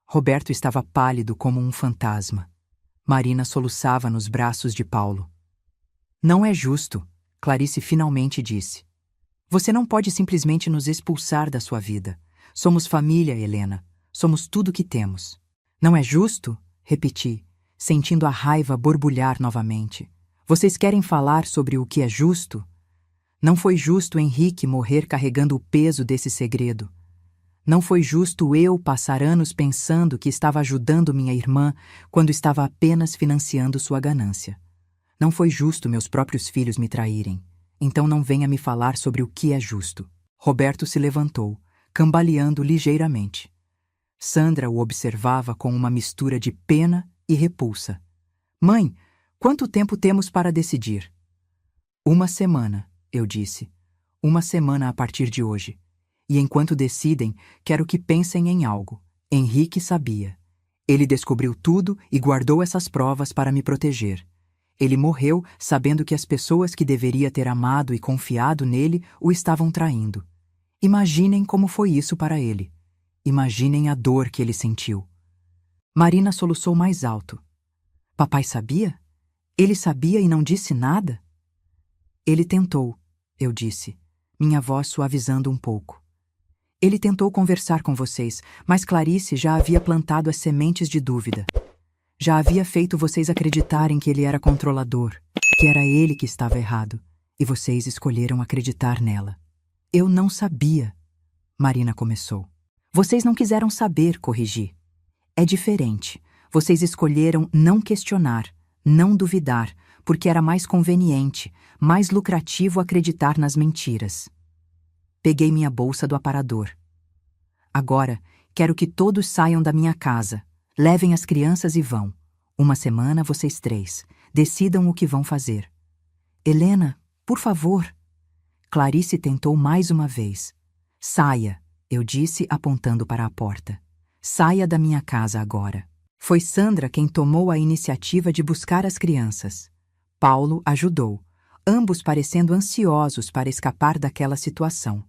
Roberto estava pálido como um fantasma. Marina soluçava nos braços de Paulo. Não é justo, Clarice finalmente disse. Você não pode simplesmente nos expulsar da sua vida. Somos família, Helena. Somos tudo que temos. Não é justo? Repeti, sentindo a raiva borbulhar novamente. Vocês querem falar sobre o que é justo? Não foi justo Henrique morrer carregando o peso desse segredo. Não foi justo eu passar anos pensando que estava ajudando minha irmã quando estava apenas financiando sua ganância. Não foi justo meus próprios filhos me traírem. Então não venha me falar sobre o que é justo. Roberto se levantou, cambaleando ligeiramente. Sandra o observava com uma mistura de pena e repulsa. Mãe, quanto tempo temos para decidir? 1 semana, eu disse. 1 semana a partir de hoje. E enquanto decidem, quero que pensem em algo. Henrique sabia. Ele descobriu tudo e guardou essas provas para me proteger. Ele morreu sabendo que as pessoas que deveria ter amado e confiado nele o estavam traindo. Imaginem como foi isso para ele. Imaginem a dor que ele sentiu. Marina soluçou mais alto. Papai sabia? Ele sabia e não disse nada? Ele tentou, eu disse, minha voz suavizando um pouco. Ele tentou conversar com vocês, mas Clarice já havia plantado as sementes de dúvida. Já havia feito vocês acreditarem que ele era controlador, que era ele que estava errado, e vocês escolheram acreditar nela. Eu não sabia, Marina começou. Vocês não quiseram saber, corrigi. É diferente. Vocês escolheram não questionar, não duvidar, porque era mais conveniente, mais lucrativo acreditar nas mentiras. Peguei minha bolsa do aparador. Agora, quero que todos saiam da minha casa. Levem as crianças e vão. Uma semana vocês 3. Decidam o que vão fazer. Helena, por favor. Clarice tentou mais uma vez. Saia, eu disse apontando para a porta. Saia da minha casa agora. Foi Sandra quem tomou a iniciativa de buscar as crianças. Paulo ajudou, ambos parecendo ansiosos para escapar daquela situação.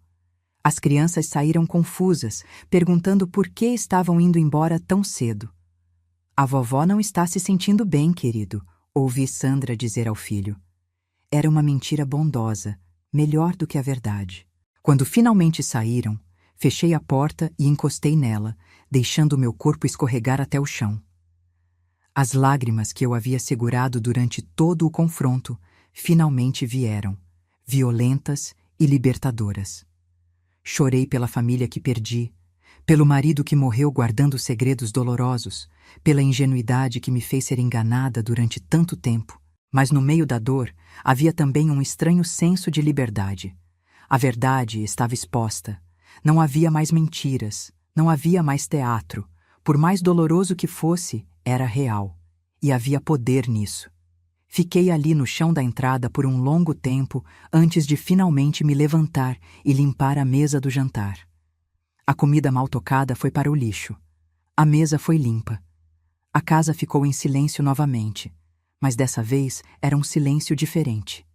As crianças saíram confusas, perguntando por que estavam indo embora tão cedo. A vovó não está se sentindo bem, querido, ouvi Sandra dizer ao filho. Era uma mentira bondosa, melhor do que a verdade. Quando finalmente saíram, fechei a porta e encostei nela, deixando meu corpo escorregar até o chão. As lágrimas que eu havia segurado durante todo o confronto finalmente vieram, violentas e libertadoras. Chorei pela família que perdi, pelo marido que morreu guardando segredos dolorosos, pela ingenuidade que me fez ser enganada durante tanto tempo. Mas no meio da dor havia também um estranho senso de liberdade. A verdade estava exposta. Não havia mais mentiras, não havia mais teatro. Por mais doloroso que fosse, era real. E havia poder nisso. Fiquei ali no chão da entrada por um longo tempo antes de finalmente me levantar e limpar a mesa do jantar. A comida mal tocada foi para o lixo. A mesa foi limpa. A casa ficou em silêncio novamente, mas dessa vez era um silêncio diferente.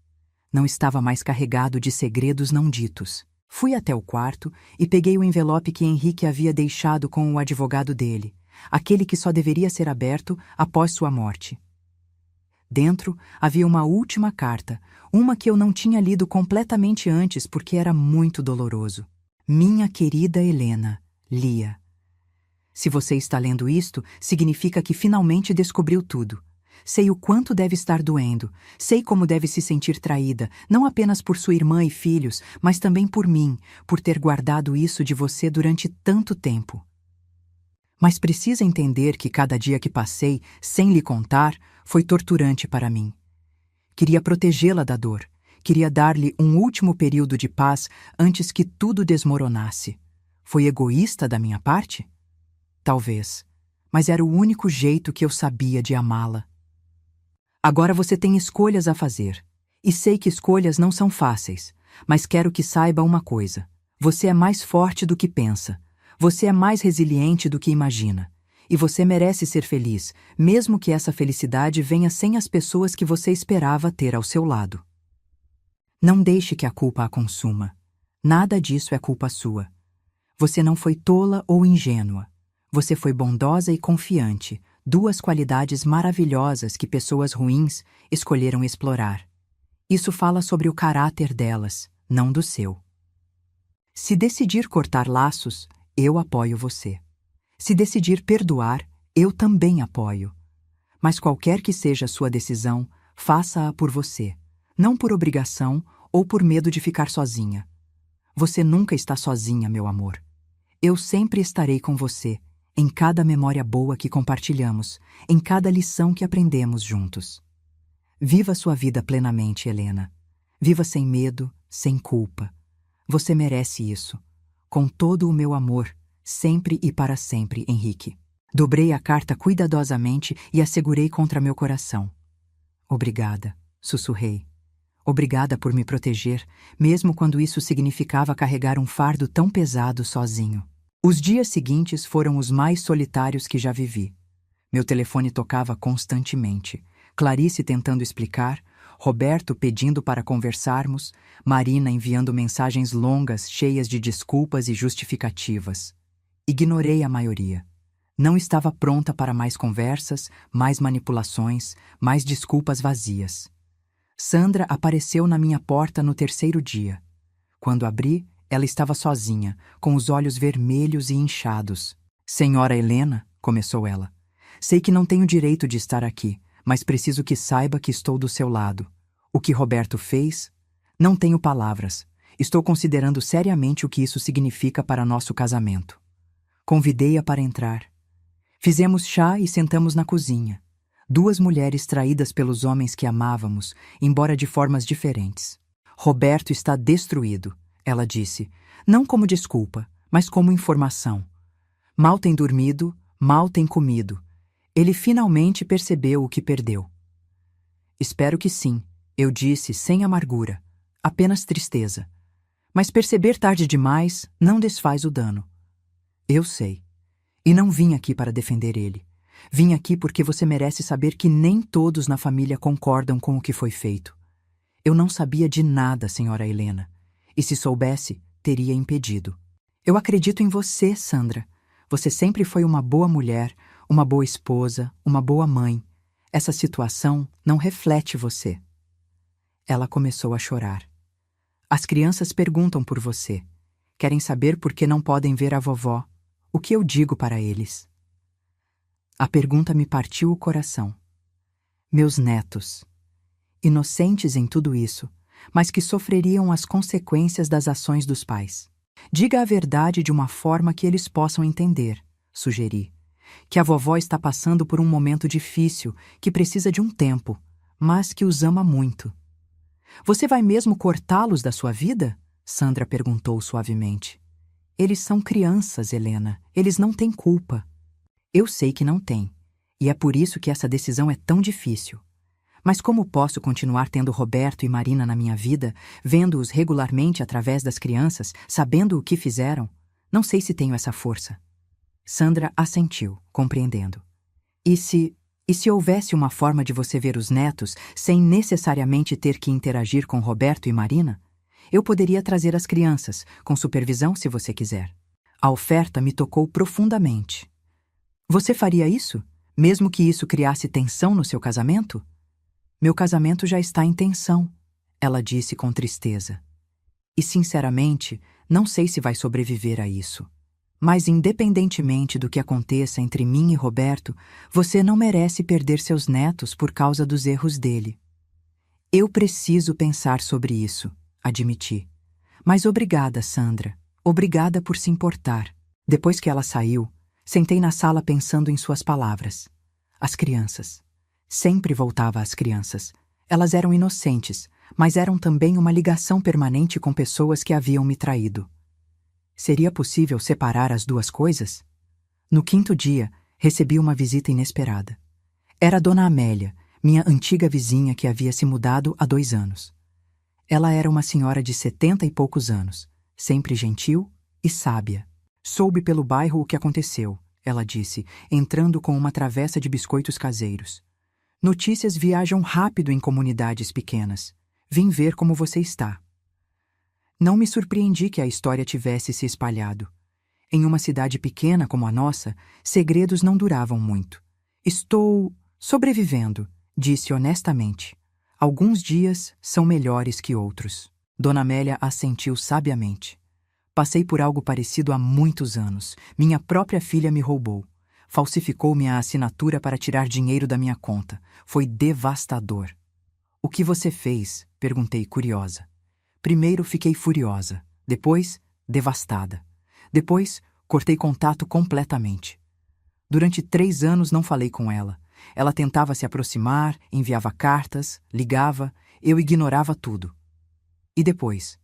Não estava mais carregado de segredos não ditos. Fui até o quarto e peguei o envelope que Henrique havia deixado com o advogado dele, aquele que só deveria ser aberto após sua morte. Dentro havia uma última carta, uma que eu não tinha lido completamente antes porque era muito doloroso. Minha querida Helena, Lia. Se você está lendo isto, significa que finalmente descobriu tudo. Sei o quanto deve estar doendo, sei como deve se sentir traída, não apenas por sua irmã e filhos, mas também por mim, por ter guardado isso de você durante tanto tempo. Mas precisa entender que cada dia que passei, sem lhe contar, foi torturante para mim. Queria protegê-la da dor. Queria dar-lhe um último período de paz antes que tudo desmoronasse. Foi egoísta da minha parte? Talvez. Mas era o único jeito que eu sabia de amá-la. Agora você tem escolhas a fazer. E sei que escolhas não são fáceis, mas quero que saiba uma coisa. Você é mais forte do que pensa. Você é mais resiliente do que imagina. E você merece ser feliz, mesmo que essa felicidade venha sem as pessoas que você esperava ter ao seu lado. Não deixe que a culpa a consuma. Nada disso é culpa sua. Você não foi tola ou ingênua. Você foi bondosa e confiante, 2 qualidades maravilhosas que pessoas ruins escolheram explorar. Isso fala sobre o caráter delas, não do seu. Se decidir cortar laços, eu apoio você. Se decidir perdoar, eu também apoio. Mas qualquer que seja a sua decisão, faça-a por você, não por obrigação ou por medo de ficar sozinha. Você nunca está sozinha, meu amor. Eu sempre estarei com você, em cada memória boa que compartilhamos, em cada lição que aprendemos juntos. Viva sua vida plenamente, Helena. Viva sem medo, sem culpa. Você merece isso. Com todo o meu amor, sempre e para sempre, Henrique. Dobrei a carta cuidadosamente e a segurei contra meu coração. Obrigada, sussurrei. Obrigada por me proteger, mesmo quando isso significava carregar um fardo tão pesado sozinho. Os dias seguintes foram os mais solitários que já vivi. Meu telefone tocava constantemente. Clarice tentando explicar, Roberto pedindo para conversarmos, Marina enviando mensagens longas cheias de desculpas e justificativas. Ignorei a maioria. Não estava pronta para mais conversas, mais manipulações, mais desculpas vazias. Sandra apareceu na minha porta no terceiro dia. Quando abri, ela estava sozinha, com os olhos vermelhos e inchados. Senhora Helena, começou ela, sei que não tenho direito de estar aqui, mas preciso que saiba que estou do seu lado. O que Roberto fez? Não tenho palavras. Estou considerando seriamente o que isso significa para nosso casamento. Convidei-a para entrar. Fizemos chá e sentamos na cozinha. Duas mulheres traídas pelos homens que amávamos, embora de formas diferentes. Roberto está destruído, ela disse, não como desculpa, mas como informação. Mal tem dormido, mal tem comido. Ele finalmente percebeu o que perdeu. Espero que sim, eu disse sem amargura, apenas tristeza. Mas perceber tarde demais não desfaz o dano. Eu sei. E não vim aqui para defender ele. Vim aqui porque você merece saber que nem todos na família concordam com o que foi feito. Eu não sabia de nada, senhora Helena. E se soubesse, teria impedido. Eu acredito em você, Sandra. Você sempre foi uma boa mulher, uma boa esposa, uma boa mãe. Essa situação não reflete você. Ela começou a chorar. As crianças perguntam por você. Querem saber por que não podem ver a vovó. O que eu digo para eles? A pergunta me partiu o coração. Meus netos, inocentes em tudo isso, mas que sofreriam as consequências das ações dos pais. Diga a verdade de uma forma que eles possam entender, sugeri. Que a vovó está passando por um momento difícil, que precisa de um tempo, mas que os ama muito. Você vai mesmo cortá-los da sua vida? Sandra perguntou suavemente. Eles são crianças, Helena. Eles não têm culpa. Eu sei que não têm. E é por isso que essa decisão é tão difícil. Mas como posso continuar tendo Roberto e Marina na minha vida, vendo-os regularmente através das crianças, sabendo o que fizeram? Não sei se tenho essa força. Sandra assentiu, compreendendo. E se houvesse uma forma de você ver os netos sem necessariamente ter que interagir com Roberto e Marina? Eu poderia trazer as crianças, com supervisão se você quiser. A oferta me tocou profundamente. Você faria isso? Mesmo que isso criasse tensão no seu casamento? Meu casamento já está em tensão, ela disse com tristeza. E, sinceramente, não sei se vai sobreviver a isso. Mas, independentemente do que aconteça entre mim e Roberto, você não merece perder seus netos por causa dos erros dele. Eu preciso pensar sobre isso, admiti. Mas obrigada, Sandra. Obrigada por se importar. Depois que ela saiu, sentei na sala pensando em suas palavras. As crianças. Sempre voltava às crianças. Elas eram inocentes, mas eram também uma ligação permanente com pessoas que haviam me traído. Seria possível separar as duas coisas? No quinto dia, recebi uma visita inesperada. Era Dona Amélia, minha antiga vizinha que havia se mudado há 2 anos. Ela era uma senhora de 70 e poucos anos, sempre gentil e sábia. Soube pelo bairro o que aconteceu, ela disse, entrando com uma travessa de biscoitos caseiros. Notícias viajam rápido em comunidades pequenas. Vim ver como você está. Não me surpreendi que a história tivesse se espalhado. Em uma cidade pequena como a nossa, segredos não duravam muito. Estou sobrevivendo, disse honestamente. Alguns dias são melhores que outros. Dona Amélia assentiu sabiamente. Passei por algo parecido há muitos anos. Minha própria filha me roubou. Falsificou minha assinatura para tirar dinheiro da minha conta. Foi devastador. O que você fez? Perguntei, curiosa. Primeiro fiquei furiosa, depois devastada. Depois cortei contato completamente. Durante 3 anos não falei com ela. Ela tentava se aproximar, enviava cartas, ligava, eu ignorava tudo. E depois?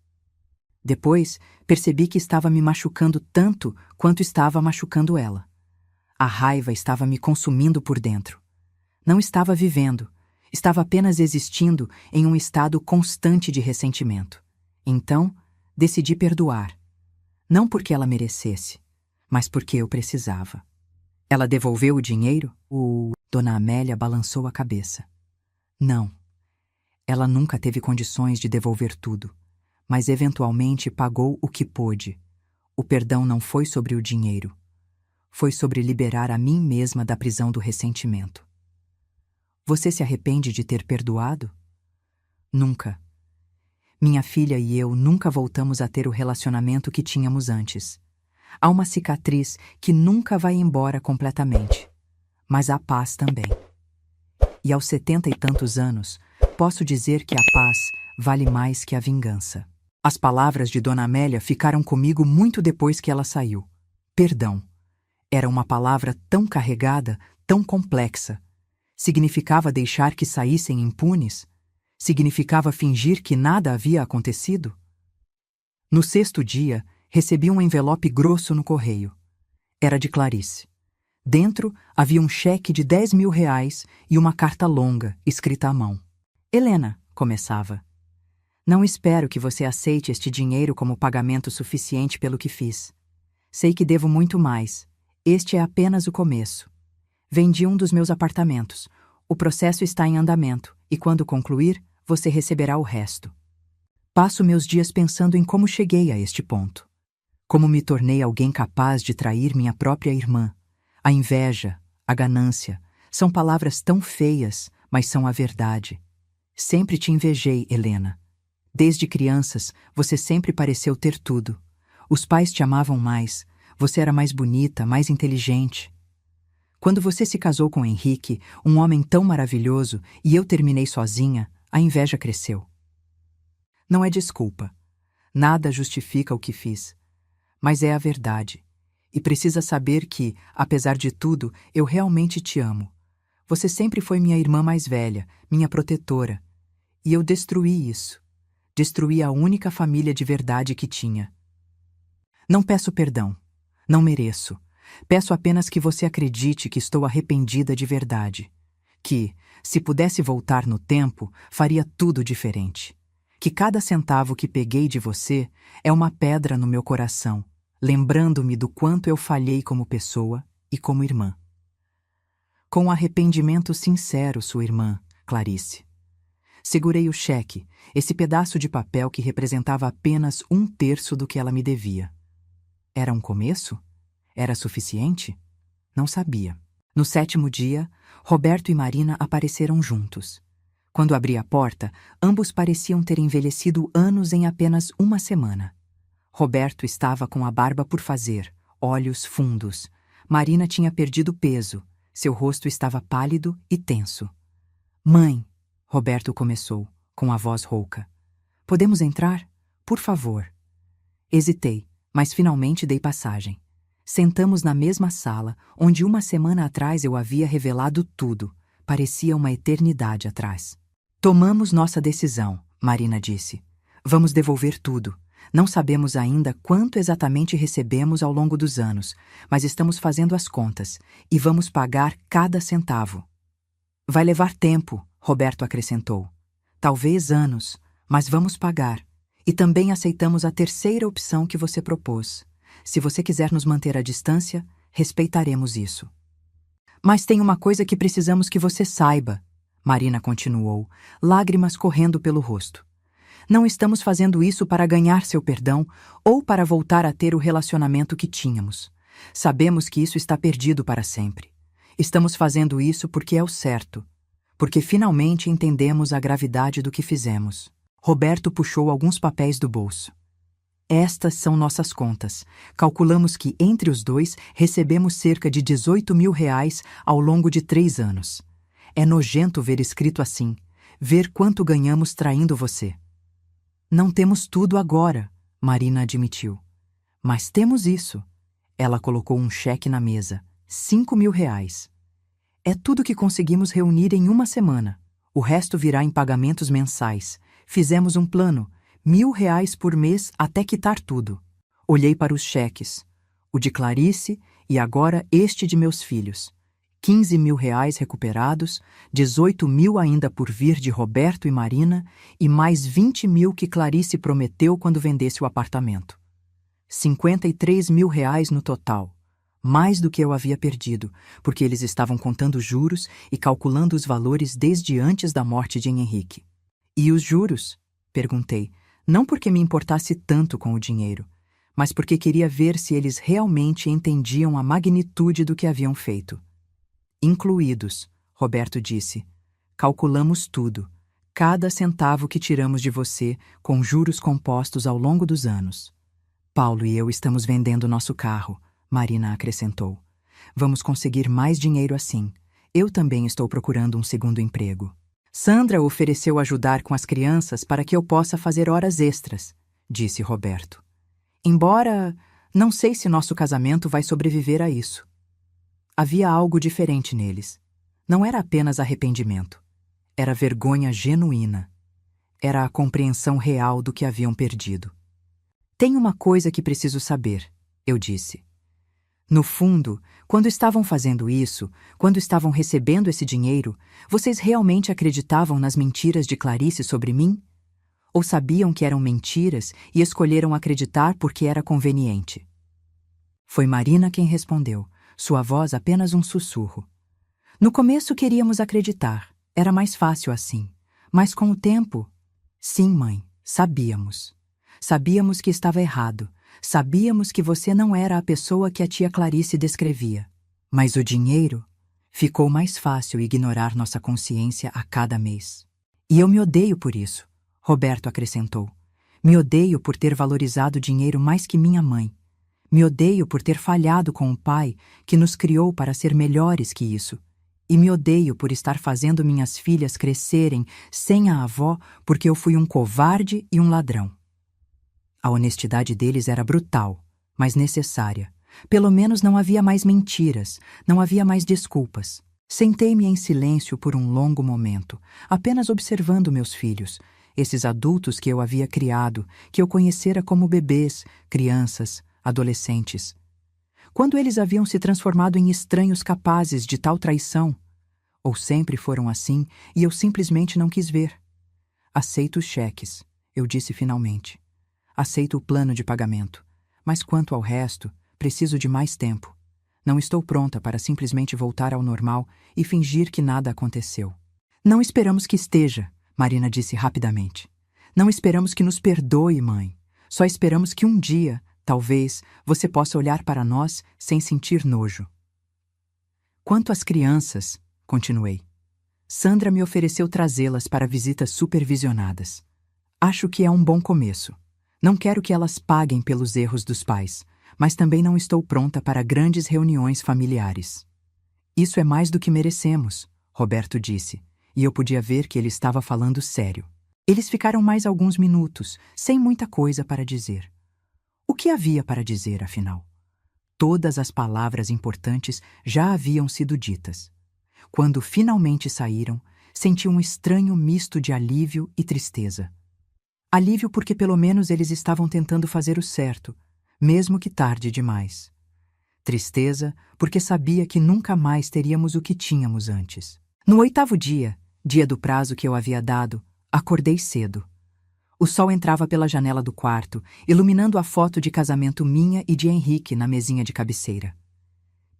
Depois percebi que estava me machucando tanto quanto estava machucando ela. A raiva estava me consumindo por dentro. Não estava vivendo, estava apenas existindo em um estado constante de ressentimento. Então, decidi perdoar. Não porque ela merecesse, mas porque eu precisava. Ela devolveu o dinheiro? Dona Amélia balançou a cabeça. Não. Ela nunca teve condições de devolver tudo, mas eventualmente pagou o que pôde. O perdão não foi sobre o dinheiro. foi sobre liberar a mim mesma da prisão do ressentimento. Você se arrepende de ter perdoado? Nunca. Minha filha e eu nunca voltamos a ter o relacionamento que tínhamos antes. Há uma cicatriz que nunca vai embora completamente, mas há paz também. E aos 70 e tantos anos, posso dizer que a paz vale mais que a vingança. As palavras de Dona Amélia ficaram comigo muito depois que ela saiu. Perdão. Era uma palavra tão carregada, tão complexa. Significava deixar que saíssem impunes? Significava fingir que nada havia acontecido? No sexto dia, recebi um envelope grosso no correio. Era de Clarice. Dentro havia um cheque de 10 mil reais e uma carta longa, escrita à mão. Helena, começava. Não espero que você aceite este dinheiro como pagamento suficiente pelo que fiz. Sei que devo muito mais. Este é apenas o começo. Vendi um dos meus apartamentos. O processo está em andamento e, quando concluir, você receberá o resto. Passo meus dias pensando em como cheguei a este ponto. Como me tornei alguém capaz de trair minha própria irmã. A inveja, a ganância, são palavras tão feias, mas são a verdade. Sempre te invejei, Helena. Desde crianças, você sempre pareceu ter tudo. Os pais te amavam mais. Você era mais bonita, mais inteligente. Quando você se casou com Henrique, um homem tão maravilhoso, e eu terminei sozinha, a inveja cresceu. Não é desculpa. Nada justifica o que fiz. Mas é a verdade. E precisa saber que, apesar de tudo, eu realmente te amo. Você sempre foi minha irmã mais velha, minha protetora. E eu destruí isso. Destruí a única família de verdade que tinha. Não peço perdão. Não mereço. Peço apenas que você acredite que estou arrependida de verdade. Que, se pudesse voltar no tempo, faria tudo diferente. Que cada centavo que peguei de você é uma pedra no meu coração, lembrando-me do quanto eu falhei como pessoa e como irmã. Com arrependimento sincero, sua irmã, Clarice. Segurei o cheque, esse pedaço de papel que representava apenas 1/3 do que ela me devia. Era um começo? Era suficiente? Não sabia. No 7º dia, Roberto e Marina apareceram juntos. Quando abri a porta, ambos pareciam ter envelhecido anos em apenas uma semana. Roberto estava com a barba por fazer, olhos fundos. Marina tinha perdido peso. Seu rosto estava pálido e tenso. Mãe, Roberto começou, com a voz rouca. Podemos entrar? Por favor. Hesitei, mas finalmente dei passagem. Sentamos na mesma sala, onde uma semana atrás eu havia revelado tudo. Parecia uma eternidade atrás. Tomamos nossa decisão, Marina disse. Vamos devolver tudo. Não sabemos ainda quanto exatamente recebemos ao longo dos anos, mas estamos fazendo as contas e vamos pagar cada centavo. Vai levar tempo, Roberto acrescentou. Talvez anos, mas vamos pagar. E também aceitamos a terceira opção que você propôs. Se você quiser nos manter à distância, respeitaremos isso. Mas tem uma coisa que precisamos que você saiba, Marina continuou, lágrimas correndo pelo rosto. Não estamos fazendo isso para ganhar seu perdão ou para voltar a ter o relacionamento que tínhamos. Sabemos que isso está perdido para sempre. Estamos fazendo isso porque é o certo, porque finalmente entendemos a gravidade do que fizemos. Roberto puxou alguns papéis do bolso. Estas são nossas contas. Calculamos que, entre os dois, recebemos cerca de 18 mil reais ao longo de 3 anos. É nojento ver escrito assim, ver quanto ganhamos traindo você. Não temos tudo agora, Marina admitiu. Mas temos isso. Ela colocou um cheque na mesa, 5 mil reais. É tudo que conseguimos reunir em uma semana. O resto virá em pagamentos mensais. Fizemos um plano, 1.000 reais por mês até quitar tudo. Olhei para os cheques, o de Clarice e agora este de meus filhos. 15 mil reais recuperados, 18 mil ainda por vir de Roberto e Marina e mais 20 mil que Clarice prometeu quando vendesse o apartamento. 53 mil reais no total, mais do que eu havia perdido, porque eles estavam contando juros e calculando os valores desde antes da morte de Henrique. E os juros? Perguntei, não porque me importasse tanto com o dinheiro, mas porque queria ver se eles realmente entendiam a magnitude do que haviam feito. Incluídos, Roberto disse. Calculamos tudo, cada centavo que tiramos de você, com juros compostos ao longo dos anos. Paulo e eu estamos vendendo nosso carro, Marina acrescentou. Vamos conseguir mais dinheiro assim. Eu também estou procurando um segundo emprego. Sandra ofereceu ajudar com as crianças para que eu possa fazer horas extras, disse Roberto. Embora não sei se nosso casamento vai sobreviver a isso. Havia algo diferente neles. Não era apenas arrependimento. Era vergonha genuína. Era a compreensão real do que haviam perdido. Tem uma coisa que preciso saber, eu disse. No fundo, quando estavam fazendo isso, quando estavam recebendo esse dinheiro, vocês realmente acreditavam nas mentiras de Clarice sobre mim? Ou sabiam que eram mentiras e escolheram acreditar porque era conveniente? Foi Marina quem respondeu, sua voz apenas um sussurro. No começo queríamos acreditar, era mais fácil assim. Mas com o tempo... Sim, mãe, sabíamos. Sabíamos que estava errado. Sabíamos que você não era a pessoa que a tia Clarice descrevia. Mas o dinheiro... Ficou mais fácil ignorar nossa consciência a cada mês. E eu me odeio por isso, Roberto acrescentou. Me odeio por ter valorizado o dinheiro mais que minha mãe. Me odeio por ter falhado com o pai que nos criou para ser melhores que isso. E me odeio por estar fazendo minhas filhas crescerem sem a avó porque eu fui um covarde e um ladrão. A honestidade deles era brutal, mas necessária. Pelo menos não havia mais mentiras, não havia mais desculpas. Sentei-me em silêncio por um longo momento, apenas observando meus filhos, esses adultos que eu havia criado, que eu conhecera como bebês, crianças, adolescentes. Quando eles haviam se transformado em estranhos capazes de tal traição? Ou sempre foram assim e eu simplesmente não quis ver? Aceito os cheques, eu disse finalmente. Aceito o plano de pagamento. Mas quanto ao resto, preciso de mais tempo. Não estou pronta para simplesmente voltar ao normal e fingir que nada aconteceu. Não esperamos que esteja, Marina disse rapidamente. Não esperamos que nos perdoe, mãe. Só esperamos que um dia, talvez, você possa olhar para nós sem sentir nojo. Quanto às crianças, continuei. Sandra me ofereceu trazê-las para visitas supervisionadas. Acho que é um bom começo. Não quero que elas paguem pelos erros dos pais, mas também não estou pronta para grandes reuniões familiares. Isso é mais do que merecemos, Roberto disse, e eu podia ver que ele estava falando sério. Eles ficaram mais alguns minutos, sem muita coisa para dizer. O que havia para dizer, afinal? Todas as palavras importantes já haviam sido ditas. Quando finalmente saíram, senti um estranho misto de alívio e tristeza. Alívio porque pelo menos eles estavam tentando fazer o certo, mesmo que tarde demais. Tristeza porque sabia que nunca mais teríamos o que tínhamos antes. No 8º dia, dia do prazo que eu havia dado, acordei cedo. O sol entrava pela janela do quarto, iluminando a foto de casamento minha e de Henrique na mesinha de cabeceira.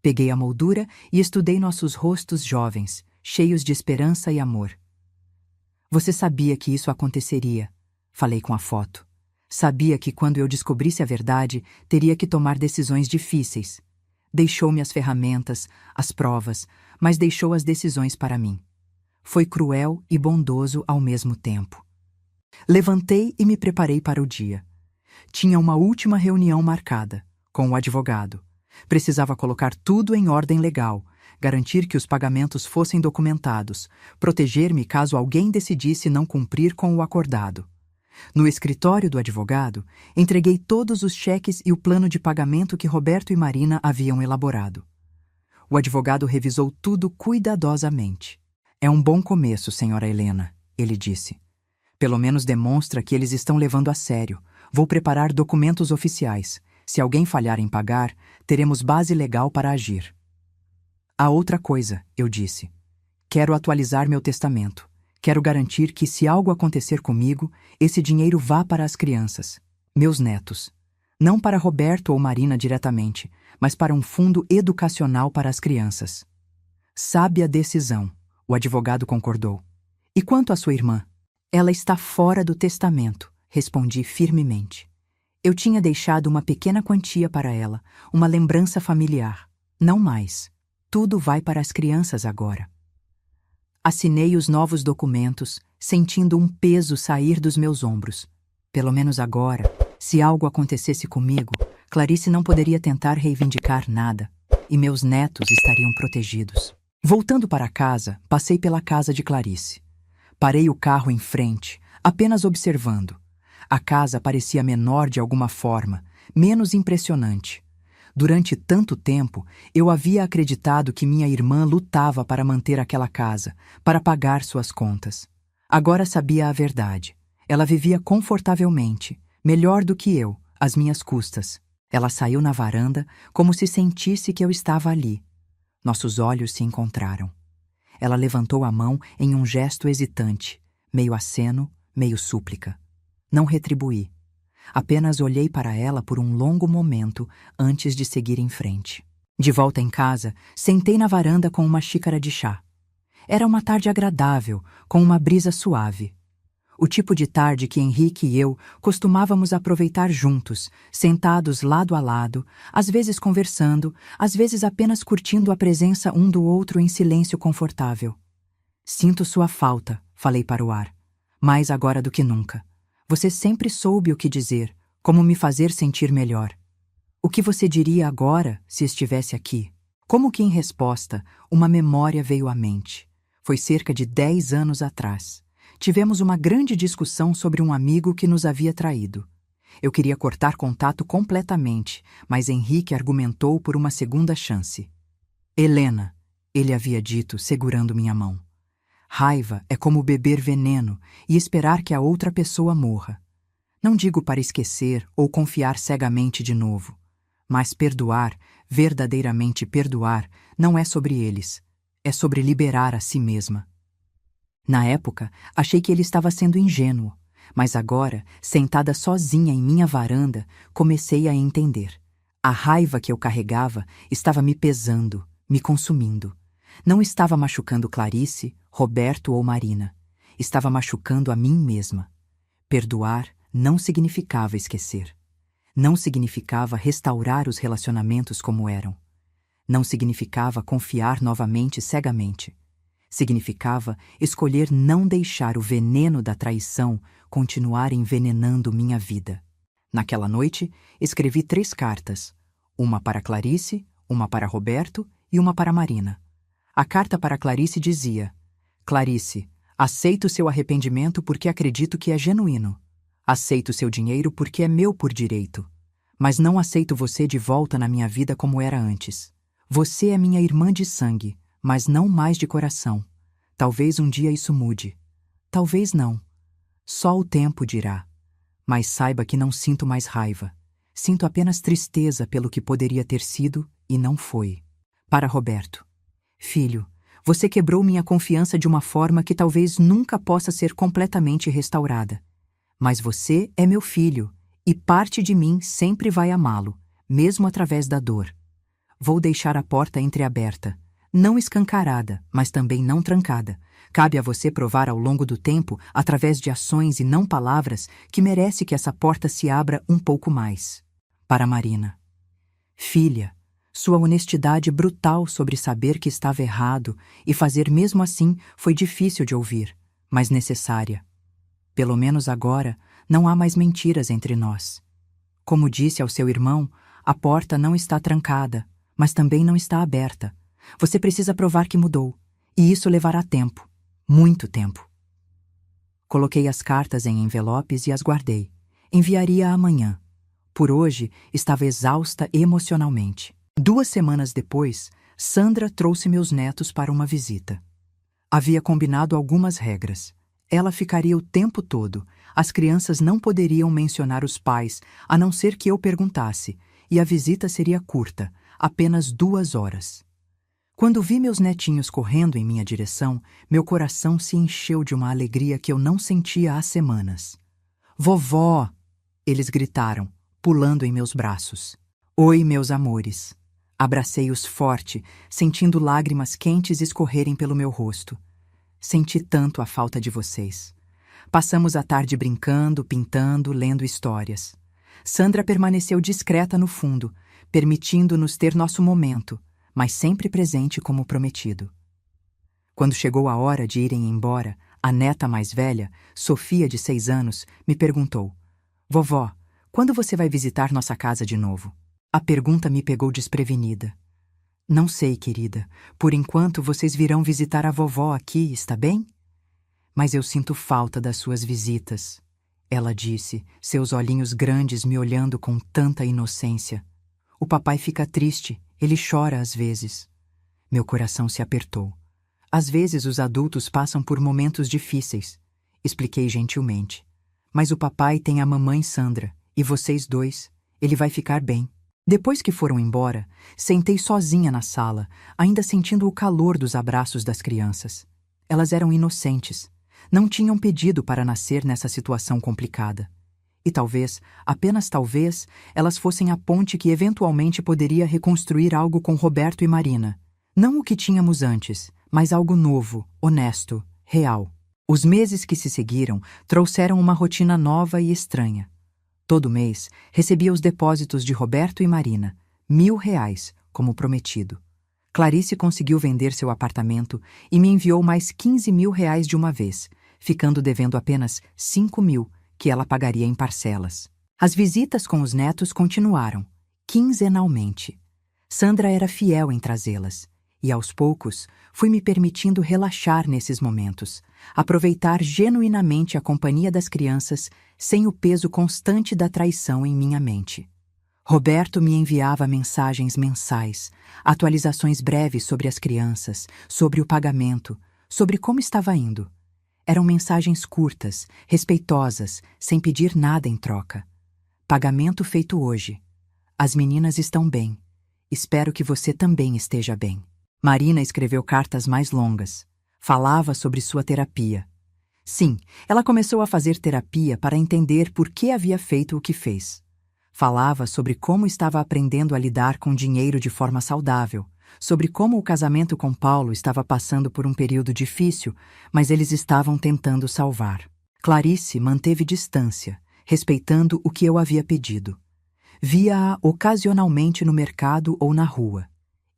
Peguei a moldura e estudei nossos rostos jovens, cheios de esperança e amor. Você sabia que isso aconteceria, falei com a foto. Sabia que quando eu descobrisse a verdade, teria que tomar decisões difíceis. Deixou-me as ferramentas, as provas, mas deixou as decisões para mim. Foi cruel e bondoso ao mesmo tempo. Levantei e me preparei para o dia. Tinha uma última reunião marcada, com o advogado. Precisava colocar tudo em ordem legal, garantir que os pagamentos fossem documentados, proteger-me caso alguém decidisse não cumprir com o acordado. No escritório do advogado, entreguei todos os cheques e o plano de pagamento que Roberto e Marina haviam elaborado. O advogado revisou tudo cuidadosamente. É um bom começo, senhora Helena, ele disse. Pelo menos demonstra que eles estão levando a sério. Vou preparar documentos oficiais. Se alguém falhar em pagar, teremos base legal para agir. Há outra coisa, eu disse. Quero atualizar meu testamento. Quero garantir que, se algo acontecer comigo, esse dinheiro vá para as crianças, meus netos. Não para Roberto ou Marina diretamente, mas para um fundo educacional para as crianças. Sábia decisão, o advogado concordou. E quanto à sua irmã? Ela está fora do testamento, respondi firmemente. Eu tinha deixado uma pequena quantia para ela, uma lembrança familiar. Não mais. Tudo vai para as crianças agora. Assinei os novos documentos, sentindo um peso sair dos meus ombros. Pelo menos agora, se algo acontecesse comigo, Clarice não poderia tentar reivindicar nada, e meus netos estariam protegidos. Voltando para casa, passei pela casa de Clarice. Parei o carro em frente, apenas observando. A casa parecia menor de alguma forma, menos impressionante. Durante tanto tempo, eu havia acreditado que minha irmã lutava para manter aquela casa, para pagar suas contas. Agora sabia a verdade. Ela vivia confortavelmente, melhor do que eu, às minhas custas. Ela saiu na varanda como se sentisse que eu estava ali. Nossos olhos se encontraram. Ela levantou a mão em um gesto hesitante, meio aceno, meio súplica. Não retribuí. Apenas olhei para ela por um longo momento antes de seguir em frente. De volta em casa, sentei na varanda com uma xícara de chá. Era uma tarde agradável, com uma brisa suave. O tipo de tarde que Henrique e eu costumávamos aproveitar juntos, sentados lado a lado, às vezes conversando, às vezes apenas curtindo a presença um do outro em silêncio confortável. Sinto sua falta, falei para o ar. Mais agora do que nunca. Você sempre soube o que dizer, como me fazer sentir melhor. O que você diria agora se estivesse aqui? Como que em resposta, uma memória veio à mente. Foi cerca de 10 anos atrás. Tivemos uma grande discussão sobre um amigo que nos havia traído. Eu queria cortar contato completamente, mas Henrique argumentou por uma segunda chance. Helena, ele havia dito, segurando minha mão. Raiva é como beber veneno e esperar que a outra pessoa morra. Não digo para esquecer ou confiar cegamente de novo, mas perdoar, verdadeiramente perdoar, não é sobre eles, é sobre liberar a si mesma. Na época, achei que ele estava sendo ingênuo, mas agora, sentada sozinha em minha varanda, comecei a entender. A raiva que eu carregava estava me pesando, me consumindo. Não estava machucando Clarice, Roberto ou Marina. Estava machucando a mim mesma. Perdoar não significava esquecer. Não significava restaurar os relacionamentos como eram. Não significava confiar novamente cegamente. Significava escolher não deixar o veneno da traição continuar envenenando minha vida. Naquela noite, escrevi 3 cartas. Uma para Clarice, uma para Roberto e uma para Marina. A carta para Clarice dizia: Clarice, aceito seu arrependimento porque acredito que é genuíno. Aceito seu dinheiro porque é meu por direito. Mas não aceito você de volta na minha vida como era antes. Você é minha irmã de sangue, mas não mais de coração. Talvez um dia isso mude. Talvez não. Só o tempo dirá. Mas saiba que não sinto mais raiva. Sinto apenas tristeza pelo que poderia ter sido e não foi. Para Roberto. Filho, você quebrou minha confiança de uma forma que talvez nunca possa ser completamente restaurada. Mas você é meu filho, e parte de mim sempre vai amá-lo, mesmo através da dor. Vou deixar a porta entreaberta, não escancarada, mas também não trancada. Cabe a você provar ao longo do tempo, através de ações e não palavras, que merece que essa porta se abra um pouco mais. Para Marina. Filha, sua honestidade brutal sobre saber que estava errado e fazer mesmo assim foi difícil de ouvir, mas necessária. Pelo menos agora, não há mais mentiras entre nós. Como disse ao seu irmão, a porta não está trancada, mas também não está aberta. Você precisa provar que mudou, e isso levará tempo, muito tempo. Coloquei as cartas em envelopes e as guardei. Enviaria amanhã. Por hoje, estava exausta emocionalmente. 2 semanas depois, Sandra trouxe meus netos para uma visita. Havia combinado algumas regras. Ela ficaria o tempo todo. As crianças não poderiam mencionar os pais, a não ser que eu perguntasse, e a visita seria curta, apenas 2 horas. Quando vi meus netinhos correndo em minha direção, meu coração se encheu de uma alegria que eu não sentia há semanas. Vovó! Eles gritaram, pulando em meus braços. Oi, meus amores! Abracei-os forte, sentindo lágrimas quentes escorrerem pelo meu rosto. Senti tanto a falta de vocês. Passamos a tarde brincando, pintando, lendo histórias. Sandra permaneceu discreta no fundo, permitindo-nos ter nosso momento, mas sempre presente como prometido. Quando chegou a hora de irem embora, a neta mais velha, Sofia, de 6 anos, me perguntou: Vovó, quando você vai visitar nossa casa de novo? A pergunta me pegou desprevenida. Não sei, querida. Por enquanto, vocês virão visitar a vovó aqui, está bem? Mas eu sinto falta das suas visitas, ela disse, seus olhinhos grandes me olhando com tanta inocência. O papai fica triste, ele chora às vezes. Meu coração se apertou. Às vezes os adultos passam por momentos difíceis, expliquei gentilmente. Mas o papai tem a mamãe Sandra, e vocês dois, ele vai ficar bem. Depois que foram embora, sentei sozinha na sala, ainda sentindo o calor dos abraços das crianças. Elas eram inocentes, não tinham pedido para nascer nessa situação complicada. E talvez, apenas talvez, elas fossem a ponte que eventualmente poderia reconstruir algo com Roberto e Marina. Não o que tínhamos antes, mas algo novo, honesto, real. Os meses que se seguiram trouxeram uma rotina nova e estranha. Todo mês, recebia os depósitos de Roberto e Marina, R$ 1.000, como prometido. Clarice conseguiu vender seu apartamento e me enviou mais R$ 15.000 de uma vez, ficando devendo apenas R$ 5.000, que ela pagaria em parcelas. As visitas com os netos continuaram, quinzenalmente. Sandra era fiel em trazê-las, e aos poucos fui me permitindo relaxar nesses momentos, aproveitar genuinamente a companhia das crianças sem o peso constante da traição em minha mente. Roberto me enviava mensagens mensais, atualizações breves sobre as crianças, sobre o pagamento, sobre como estava indo. Eram mensagens curtas, respeitosas, sem pedir nada em troca. Pagamento feito hoje. As meninas estão bem. Espero que você também esteja bem. Marina escreveu cartas mais longas. Falava sobre sua terapia. Sim, ela começou a fazer terapia para entender por que havia feito o que fez. Falava sobre como estava aprendendo a lidar com dinheiro de forma saudável, sobre como o casamento com Paulo estava passando por um período difícil, mas eles estavam tentando salvar. Clarice manteve distância, respeitando o que eu havia pedido. Via-a ocasionalmente no mercado ou na rua,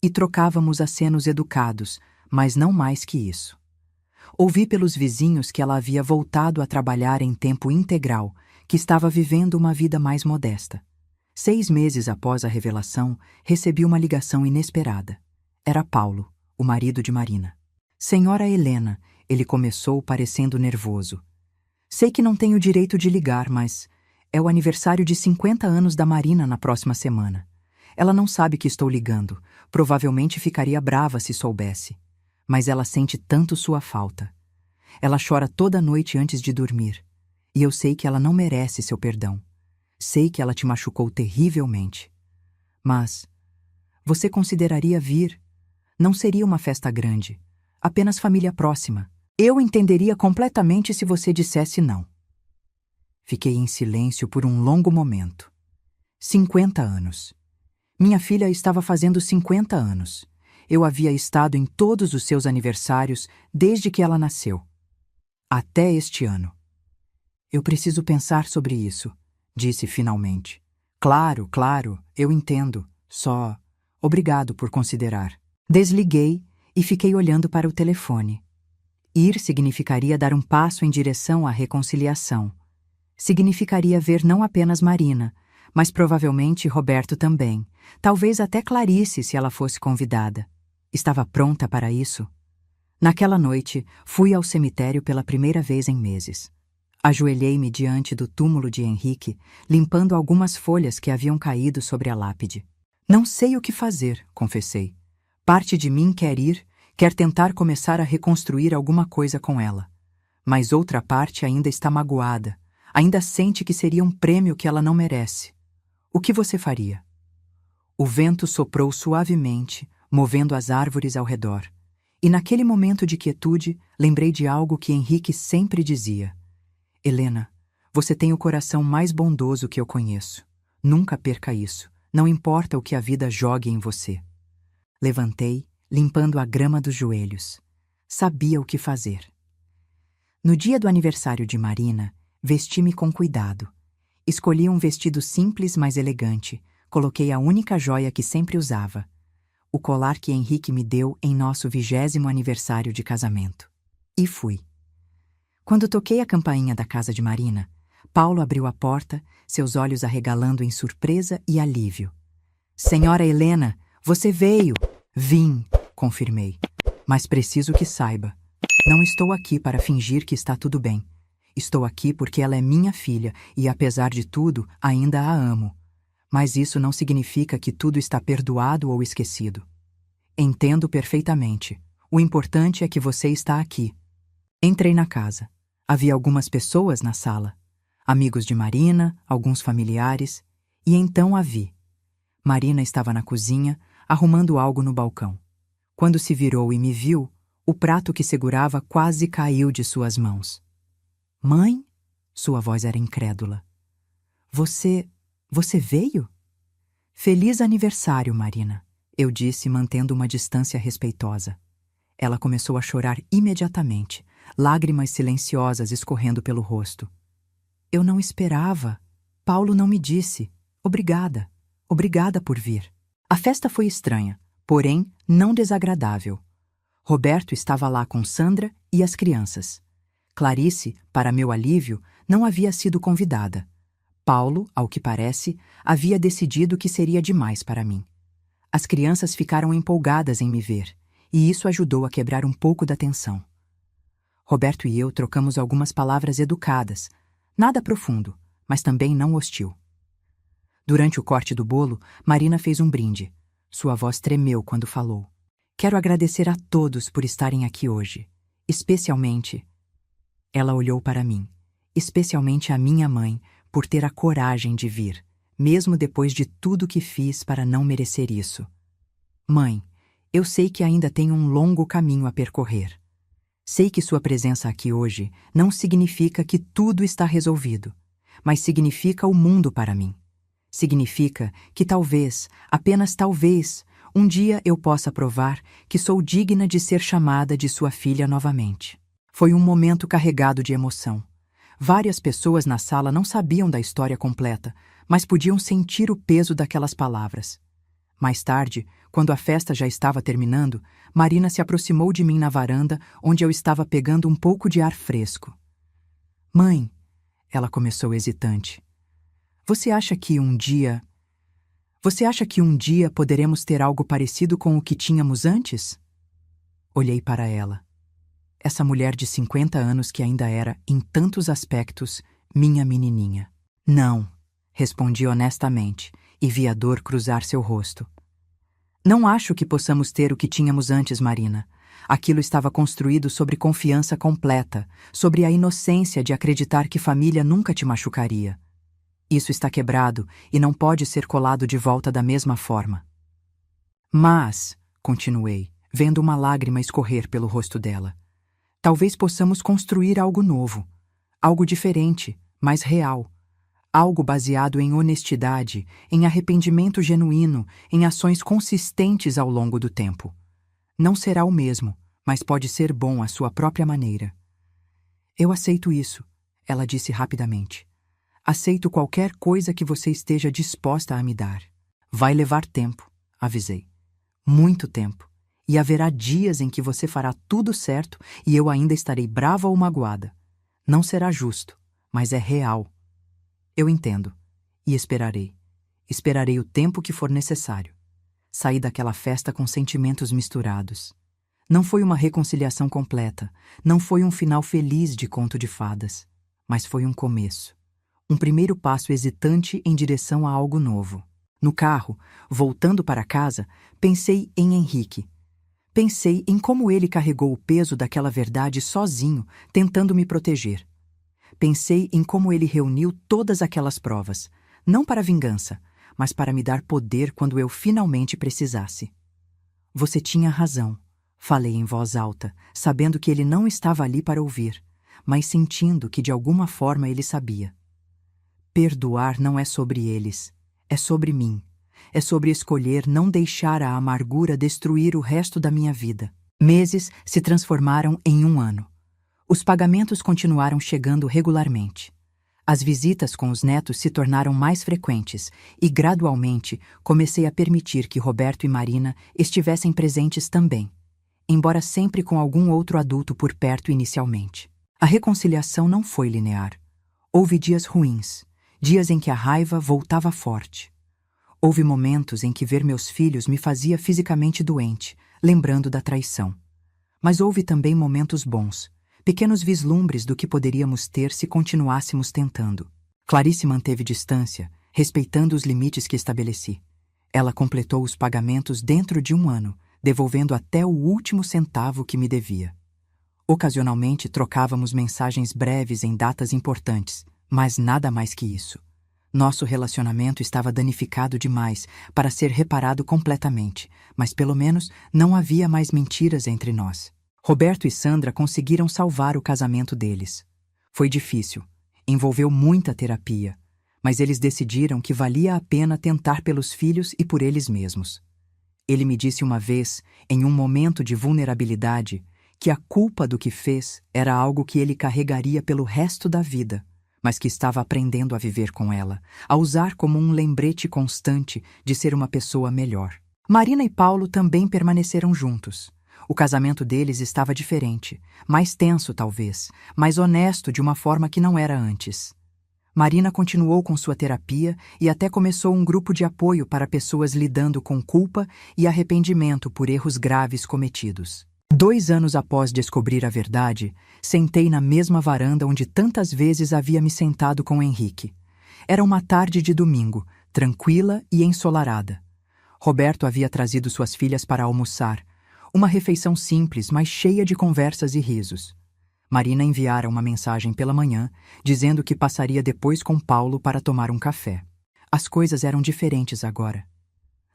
e trocávamos acenos educados, mas não mais que isso. Ouvi pelos vizinhos que ela havia voltado a trabalhar em tempo integral, que estava vivendo uma vida mais modesta. 6 meses após a revelação, recebi uma ligação inesperada. Era Paulo, o marido de Marina. Senhora Helena, ele começou parecendo nervoso. Sei que não tenho direito de ligar, mas é o aniversário de 50 anos da Marina na próxima semana. Ela não sabe que estou ligando, provavelmente ficaria brava se soubesse. Mas ela sente tanto sua falta. Ela chora toda noite antes de dormir. E eu sei que ela não merece seu perdão. Sei que ela te machucou terrivelmente. Mas você consideraria vir? Não seria uma festa grande, apenas família próxima. Eu entenderia completamente se você dissesse não. Fiquei em silêncio por um longo momento. 50 anos. Minha filha estava fazendo 50 anos. Eu havia estado em todos os seus aniversários desde que ela nasceu. Até este ano. Eu preciso pensar sobre isso, disse finalmente. Claro, eu entendo. Só obrigado por considerar. Desliguei e fiquei olhando para o telefone. Ir significaria dar um passo em direção à reconciliação. Significaria ver não apenas Marina, mas provavelmente Roberto também. Talvez até Clarice, se ela fosse convidada. Estava pronta para isso? Naquela noite, fui ao cemitério pela primeira vez em meses. Ajoelhei-me diante do túmulo de Henrique, limpando algumas folhas que haviam caído sobre a lápide. Não sei o que fazer, confessei. Parte de mim quer ir, quer tentar começar a reconstruir alguma coisa com ela. Mas outra parte ainda está magoada, ainda sente que seria um prêmio que ela não merece. O que você faria? O vento soprou suavemente, movendo as árvores ao redor. E naquele momento de quietude, lembrei de algo que Henrique sempre dizia. Helena, você tem o coração mais bondoso que eu conheço. Nunca perca isso, não importa o que a vida jogue em você. Levantei, limpando a grama dos joelhos. Sabia o que fazer. No dia do aniversário de Marina, vesti-me com cuidado. Escolhi um vestido simples, mas elegante. Coloquei a única joia que sempre usava, o colar que Henrique me deu em nosso 20º aniversário de casamento. E fui. Quando toquei a campainha da casa de Marina, Paulo abriu a porta, seus olhos arregalando em surpresa e alívio. Senhora Helena, você veio! Vim, confirmei. Mas preciso que saiba. Não estou aqui para fingir que está tudo bem. Estou aqui porque ela é minha filha e, apesar de tudo, ainda a amo. Mas isso não significa que tudo está perdoado ou esquecido. Entendo perfeitamente. O importante é que você está aqui. Entrei na casa. Havia algumas pessoas na sala. Amigos de Marina, alguns familiares. E então a vi. Marina estava na cozinha, arrumando algo no balcão. Quando se virou e me viu, o prato que segurava quase caiu de suas mãos. Mãe? Sua voz era incrédula. Você veio? Feliz aniversário, Marina, eu disse, mantendo uma distância respeitosa. Ela começou a chorar imediatamente, lágrimas silenciosas escorrendo pelo rosto. Eu não esperava. Paulo não me disse. Obrigada. Obrigada por vir. A festa foi estranha, porém não desagradável. Roberto estava lá com Sandra e as crianças. Clarice, para meu alívio, não havia sido convidada. Paulo, ao que parece, havia decidido que seria demais para mim. As crianças ficaram empolgadas em me ver, e isso ajudou a quebrar um pouco da tensão. Roberto e eu trocamos algumas palavras educadas, nada profundo, mas também não hostil. Durante o corte do bolo, Marina fez um brinde. Sua voz tremeu quando falou. Quero agradecer a todos por estarem aqui hoje, especialmente... Ela olhou para mim, especialmente a minha mãe, por ter a coragem de vir, mesmo depois de tudo que fiz para não merecer isso. Mãe, eu sei que ainda tenho um longo caminho a percorrer. Sei que sua presença aqui hoje não significa que tudo está resolvido, mas significa o mundo para mim. Significa que talvez, apenas talvez, um dia eu possa provar que sou digna de ser chamada de sua filha novamente. Foi um momento carregado de emoção. Várias pessoas na sala não sabiam da história completa, mas podiam sentir o peso daquelas palavras. Mais tarde, quando a festa já estava terminando, Marina se aproximou de mim na varanda, onde eu estava pegando um pouco de ar fresco. Mãe, ela começou hesitante. Você acha que um dia poderemos ter algo parecido com o que tínhamos antes? Olhei para ela. Essa mulher de 50 anos que ainda era, em tantos aspectos, minha menininha. Não, respondi honestamente, e vi a dor cruzar seu rosto. Não acho que possamos ter o que tínhamos antes, Marina. Aquilo estava construído sobre confiança completa, sobre a inocência de acreditar que família nunca te machucaria. Isso está quebrado e não pode ser colado de volta da mesma forma. Mas, continuei, vendo uma lágrima escorrer pelo rosto dela, talvez possamos construir algo novo, algo diferente, mais real. Algo baseado em honestidade, em arrependimento genuíno, em ações consistentes ao longo do tempo. Não será o mesmo, mas pode ser bom à sua própria maneira. Eu aceito isso, ela disse rapidamente. Aceito qualquer coisa que você esteja disposta a me dar. Vai levar tempo, avisei. Muito tempo. E haverá dias em que você fará tudo certo e eu ainda estarei brava ou magoada. Não será justo, mas é real. Eu entendo. E esperarei. Esperarei o tempo que for necessário. Saí daquela festa com sentimentos misturados. Não foi uma reconciliação completa. Não foi um final feliz de conto de fadas. Mas foi um começo. Um primeiro passo hesitante em direção a algo novo. No carro, voltando para casa, pensei em Henrique. Pensei em como ele carregou o peso daquela verdade sozinho, tentando me proteger. Pensei em como ele reuniu todas aquelas provas, não para vingança, mas para me dar poder quando eu finalmente precisasse. Você tinha razão, falei em voz alta, sabendo que ele não estava ali para ouvir, mas sentindo que de alguma forma ele sabia. Perdoar não é sobre eles, é sobre mim. É sobre escolher não deixar a amargura destruir o resto da minha vida. Meses se transformaram em 1 ano. Os pagamentos continuaram chegando regularmente. As visitas com os netos se tornaram mais frequentes e, gradualmente, comecei a permitir que Roberto e Marina estivessem presentes também, embora sempre com algum outro adulto por perto inicialmente. A reconciliação não foi linear. Houve dias ruins, dias em que a raiva voltava forte. Houve momentos em que ver meus filhos me fazia fisicamente doente, lembrando da traição. Mas houve também momentos bons, pequenos vislumbres do que poderíamos ter se continuássemos tentando. Clarice manteve distância, respeitando os limites que estabeleci. Ela completou os pagamentos dentro de 1 ano, devolvendo até o último centavo que me devia. Ocasionalmente trocávamos mensagens breves em datas importantes, mas nada mais que isso. Nosso relacionamento estava danificado demais para ser reparado completamente, mas pelo menos não havia mais mentiras entre nós. Roberto e Sandra conseguiram salvar o casamento deles. Foi difícil, envolveu muita terapia, mas eles decidiram que valia a pena tentar pelos filhos e por eles mesmos. Ele me disse uma vez, em um momento de vulnerabilidade, que a culpa do que fez era algo que ele carregaria pelo resto da vida, mas que estava aprendendo a viver com ela, a usar como um lembrete constante de ser uma pessoa melhor. Marina e Paulo também permaneceram juntos. O casamento deles estava diferente, mais tenso talvez, mais honesto de uma forma que não era antes. Marina continuou com sua terapia e até começou um grupo de apoio para pessoas lidando com culpa e arrependimento por erros graves cometidos. 2 anos após descobrir a verdade, sentei na mesma varanda onde tantas vezes havia me sentado com Henrique. Era uma tarde de domingo, tranquila e ensolarada. Roberto havia trazido suas filhas para almoçar, uma refeição simples, mas cheia de conversas e risos. Marina enviara uma mensagem pela manhã, dizendo que passaria depois com Paulo para tomar um café. As coisas eram diferentes agora.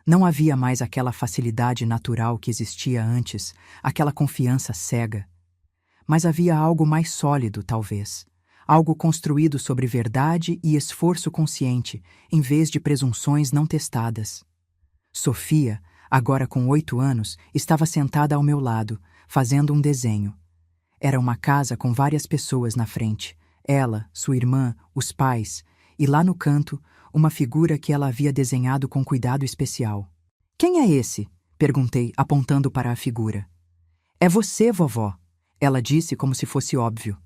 Não havia mais aquela facilidade natural que existia antes, aquela confiança cega. Mas havia algo mais sólido, talvez. Algo construído sobre verdade e esforço consciente, em vez de presunções não testadas. Sofia, agora com 8 anos, estava sentada ao meu lado, fazendo um desenho. Era uma casa com várias pessoas na frente. Ela, sua irmã, os pais, e lá no canto, uma figura que ela havia desenhado com cuidado especial. "Quem é esse?" perguntei, apontando para a figura. "É você, vovó", ela disse como se fosse óbvio.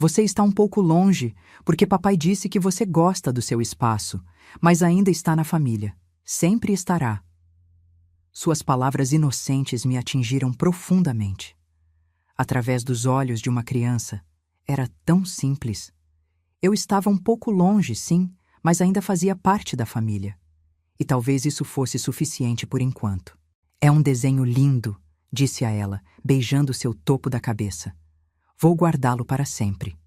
"Você está um pouco longe, porque papai disse que você gosta do seu espaço, mas ainda está na família. Sempre estará." Suas palavras inocentes me atingiram profundamente. Através dos olhos de uma criança, era tão simples. Eu estava um pouco longe, sim, mas ainda fazia parte da família. E talvez isso fosse suficiente por enquanto. "É um desenho lindo", disse a ela, beijando seu topo da cabeça. "Vou guardá-lo para sempre."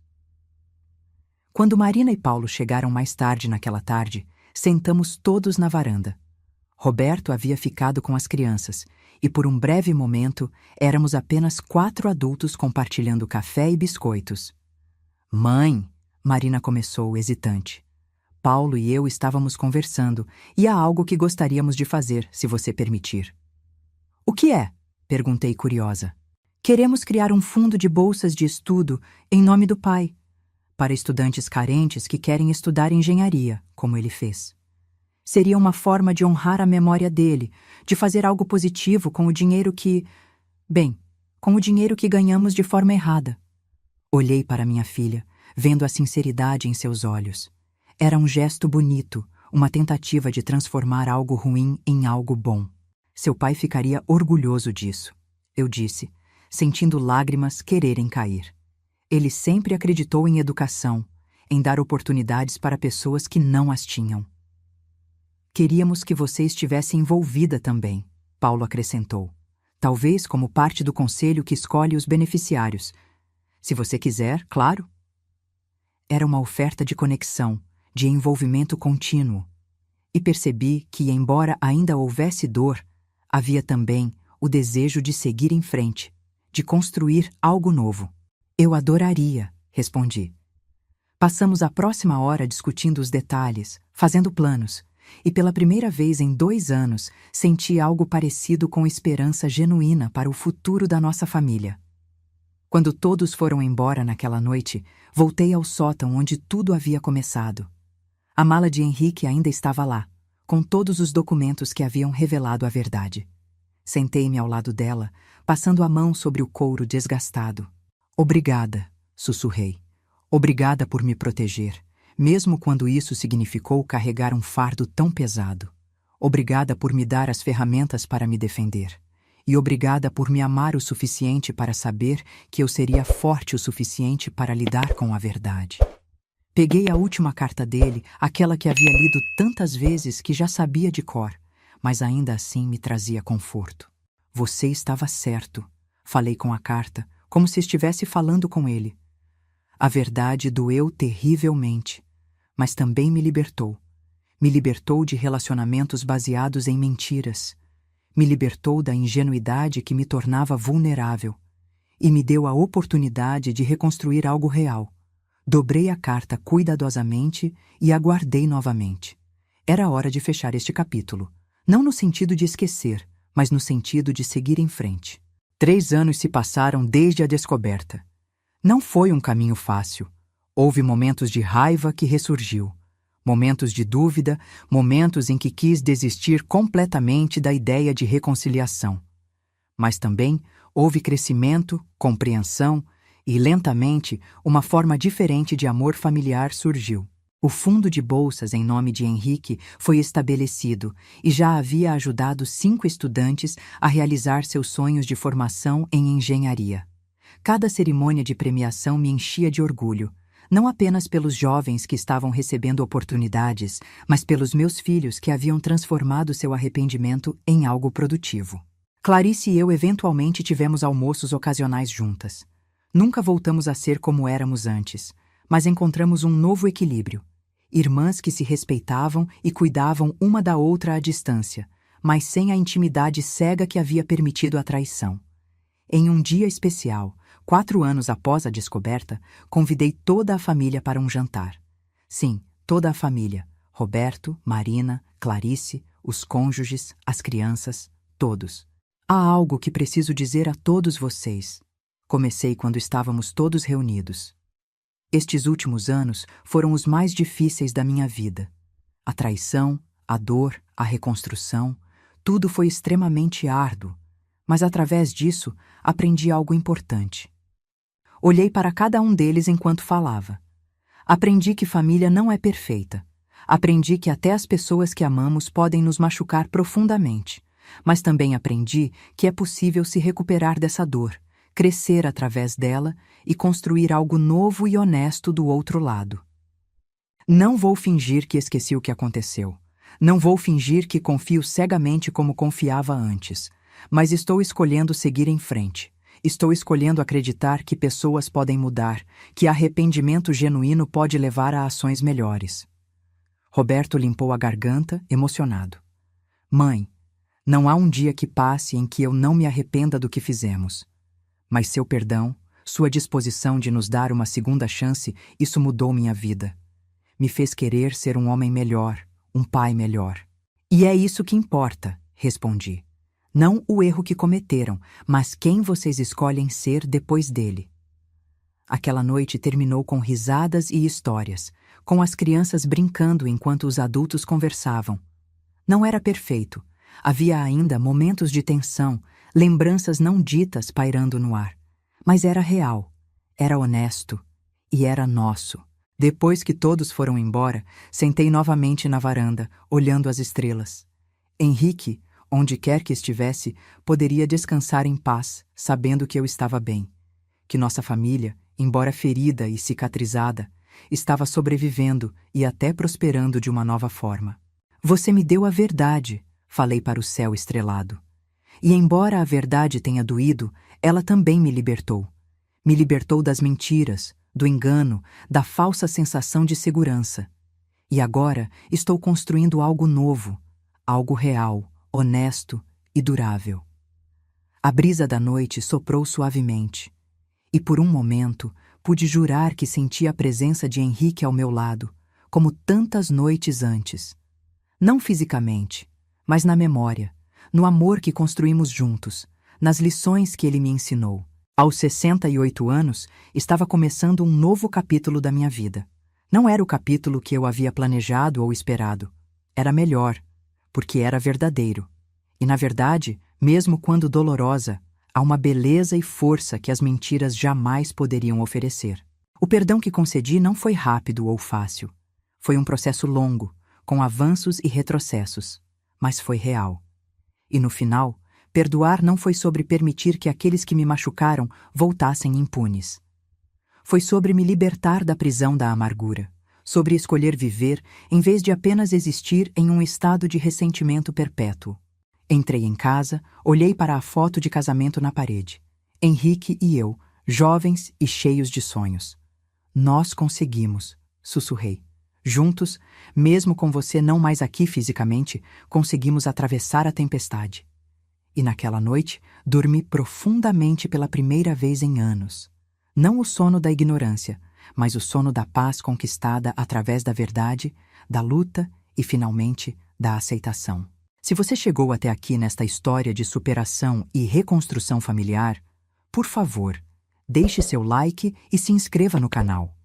Quando Marina e Paulo chegaram mais tarde naquela tarde, sentamos todos na varanda. Roberto havia ficado com as crianças, e por um breve momento éramos apenas 4 adultos compartilhando café e biscoitos. "Mãe", Marina começou, hesitante. "Paulo e eu estávamos conversando, e há algo que gostaríamos de fazer, se você permitir." "O que é?" perguntei curiosa. "Queremos criar um fundo de bolsas de estudo em nome do pai, para estudantes carentes que querem estudar engenharia, como ele fez. Seria uma forma de honrar a memória dele, de fazer algo positivo com o dinheiro que... com o dinheiro que ganhamos de forma errada." Olhei para minha filha, vendo a sinceridade em seus olhos. Era um gesto bonito, uma tentativa de transformar algo ruim em algo bom. "Seu pai ficaria orgulhoso disso", eu disse, sentindo lágrimas quererem cair. Ele sempre acreditou em educação, em dar oportunidades para pessoas que não as tinham. "Queríamos que você estivesse envolvida também", Paulo acrescentou. "Talvez como parte do conselho que escolhe os beneficiários. Se você quiser, claro." Era uma oferta de conexão, de envolvimento contínuo. E percebi que, embora ainda houvesse dor, havia também o desejo de seguir em frente, de construir algo novo. "Eu adoraria", respondi. Passamos a próxima hora discutindo os detalhes, fazendo planos, e pela primeira vez em 2 anos senti algo parecido com esperança genuína para o futuro da nossa família. Quando todos foram embora naquela noite, voltei ao sótão onde tudo havia começado. A mala de Henrique ainda estava lá, com todos os documentos que haviam revelado a verdade. Sentei-me ao lado dela, passando a mão sobre o couro desgastado. Obrigada, sussurrei. Obrigada por me proteger, mesmo quando isso significou carregar um fardo tão pesado. Obrigada por me dar as ferramentas para me defender. E obrigada por me amar o suficiente para saber que eu seria forte o suficiente para lidar com a verdade. Peguei a última carta dele, aquela que havia lido tantas vezes que já sabia de cor, mas ainda assim me trazia conforto. Você estava certo, falei com a carta, como se estivesse falando com ele. A verdade doeu terrivelmente, mas também me libertou. Me libertou de relacionamentos baseados em mentiras. Me libertou da ingenuidade que me tornava vulnerável. E me deu a oportunidade de reconstruir algo real. Dobrei a carta cuidadosamente e a guardei novamente. Era hora de fechar este capítulo. Não no sentido de esquecer, mas no sentido de seguir em frente. 3 anos se passaram desde a descoberta. Não foi um caminho fácil. Houve momentos de raiva que ressurgiu. Momentos de dúvida, momentos em que quis desistir completamente da ideia de reconciliação. Mas também houve crescimento, compreensão e, lentamente, uma forma diferente de amor familiar surgiu. O fundo de bolsas em nome de Henrique foi estabelecido e já havia ajudado 5 estudantes a realizar seus sonhos de formação em engenharia. Cada cerimônia de premiação me enchia de orgulho. Não apenas pelos jovens que estavam recebendo oportunidades, mas pelos meus filhos que haviam transformado seu arrependimento em algo produtivo. Clarice e eu eventualmente tivemos almoços ocasionais juntas. Nunca voltamos a ser como éramos antes, mas encontramos um novo equilíbrio. Irmãs que se respeitavam e cuidavam uma da outra à distância, mas sem a intimidade cega que havia permitido a traição. Em um dia especial, 4 anos após a descoberta, convidei toda a família para um jantar. Sim, toda a família. Roberto, Marina, Clarice, os cônjuges, as crianças, todos. Há algo que preciso dizer a todos vocês. Comecei quando estávamos todos reunidos. Estes últimos anos foram os mais difíceis da minha vida. A traição, a dor, a reconstrução, tudo foi extremamente árduo, mas através disso aprendi algo importante. Olhei para cada um deles enquanto falava. Aprendi que família não é perfeita. Aprendi que até as pessoas que amamos podem nos machucar profundamente. Mas também aprendi que é possível se recuperar dessa dor, crescer através dela e construir algo novo e honesto do outro lado. Não vou fingir que esqueci o que aconteceu. Não vou fingir que confio cegamente como confiava antes. Mas estou escolhendo seguir em frente. Estou escolhendo acreditar que pessoas podem mudar, que arrependimento genuíno pode levar a ações melhores. Roberto limpou a garganta, emocionado. Mãe, não há um dia que passe em que eu não me arrependa do que fizemos. Mas seu perdão, sua disposição de nos dar uma segunda chance, isso mudou minha vida. Me fez querer ser um homem melhor, um pai melhor. E é isso que importa, respondi. Não o erro que cometeram, mas quem vocês escolhem ser depois dele. Aquela noite terminou com risadas e histórias, com as crianças brincando enquanto os adultos conversavam. Não era perfeito. Havia ainda momentos de tensão, lembranças não ditas pairando no ar. Mas era real, era honesto e era nosso. Depois que todos foram embora, sentei novamente na varanda, olhando as estrelas. Henrique, onde quer que estivesse, poderia descansar em paz, sabendo que eu estava bem. Que nossa família, embora ferida e cicatrizada, estava sobrevivendo e até prosperando de uma nova forma. Você me deu a verdade, falei para o céu estrelado. E embora a verdade tenha doído, ela também me libertou. Me libertou das mentiras, do engano, da falsa sensação de segurança. E agora estou construindo algo novo, algo real, honesto e durável. A brisa da noite soprou suavemente, e por um momento pude jurar que sentia a presença de Henrique ao meu lado, como tantas noites antes. Não fisicamente, mas na memória, no amor que construímos juntos, nas lições que ele me ensinou. Aos 68 anos, estava começando um novo capítulo da minha vida. Não era o capítulo que eu havia planejado ou esperado. Era melhor, porque era verdadeiro. E, na verdade, mesmo quando dolorosa, há uma beleza e força que as mentiras jamais poderiam oferecer. O perdão que concedi não foi rápido ou fácil. Foi um processo longo, com avanços e retrocessos, mas foi real. E no final, perdoar não foi sobre permitir que aqueles que me machucaram voltassem impunes. Foi sobre me libertar da prisão da amargura, sobre escolher viver em vez de apenas existir em um estado de ressentimento perpétuo. Entrei em casa, olhei para a foto de casamento na parede. Henrique e eu, jovens e cheios de sonhos. Nós conseguimos, sussurrei. Juntos, mesmo com você não mais aqui fisicamente, conseguimos atravessar a tempestade. E naquela noite, dormi profundamente pela primeira vez em anos. Não o sono da ignorância, mas o sono da paz conquistada através da verdade, da luta e, finalmente, da aceitação. Se você chegou até aqui nesta história de superação e reconstrução familiar, por favor, deixe seu like e se inscreva no canal.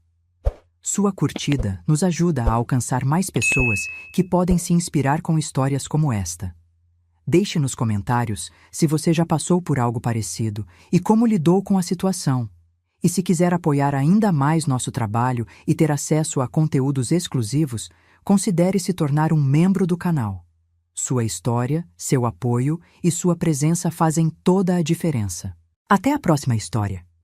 Sua curtida nos ajuda a alcançar mais pessoas que podem se inspirar com histórias como esta. Deixe nos comentários se você já passou por algo parecido e como lidou com a situação. E se quiser apoiar ainda mais nosso trabalho e ter acesso a conteúdos exclusivos, considere se tornar um membro do canal. Sua história, seu apoio e sua presença fazem toda a diferença. Até a próxima história!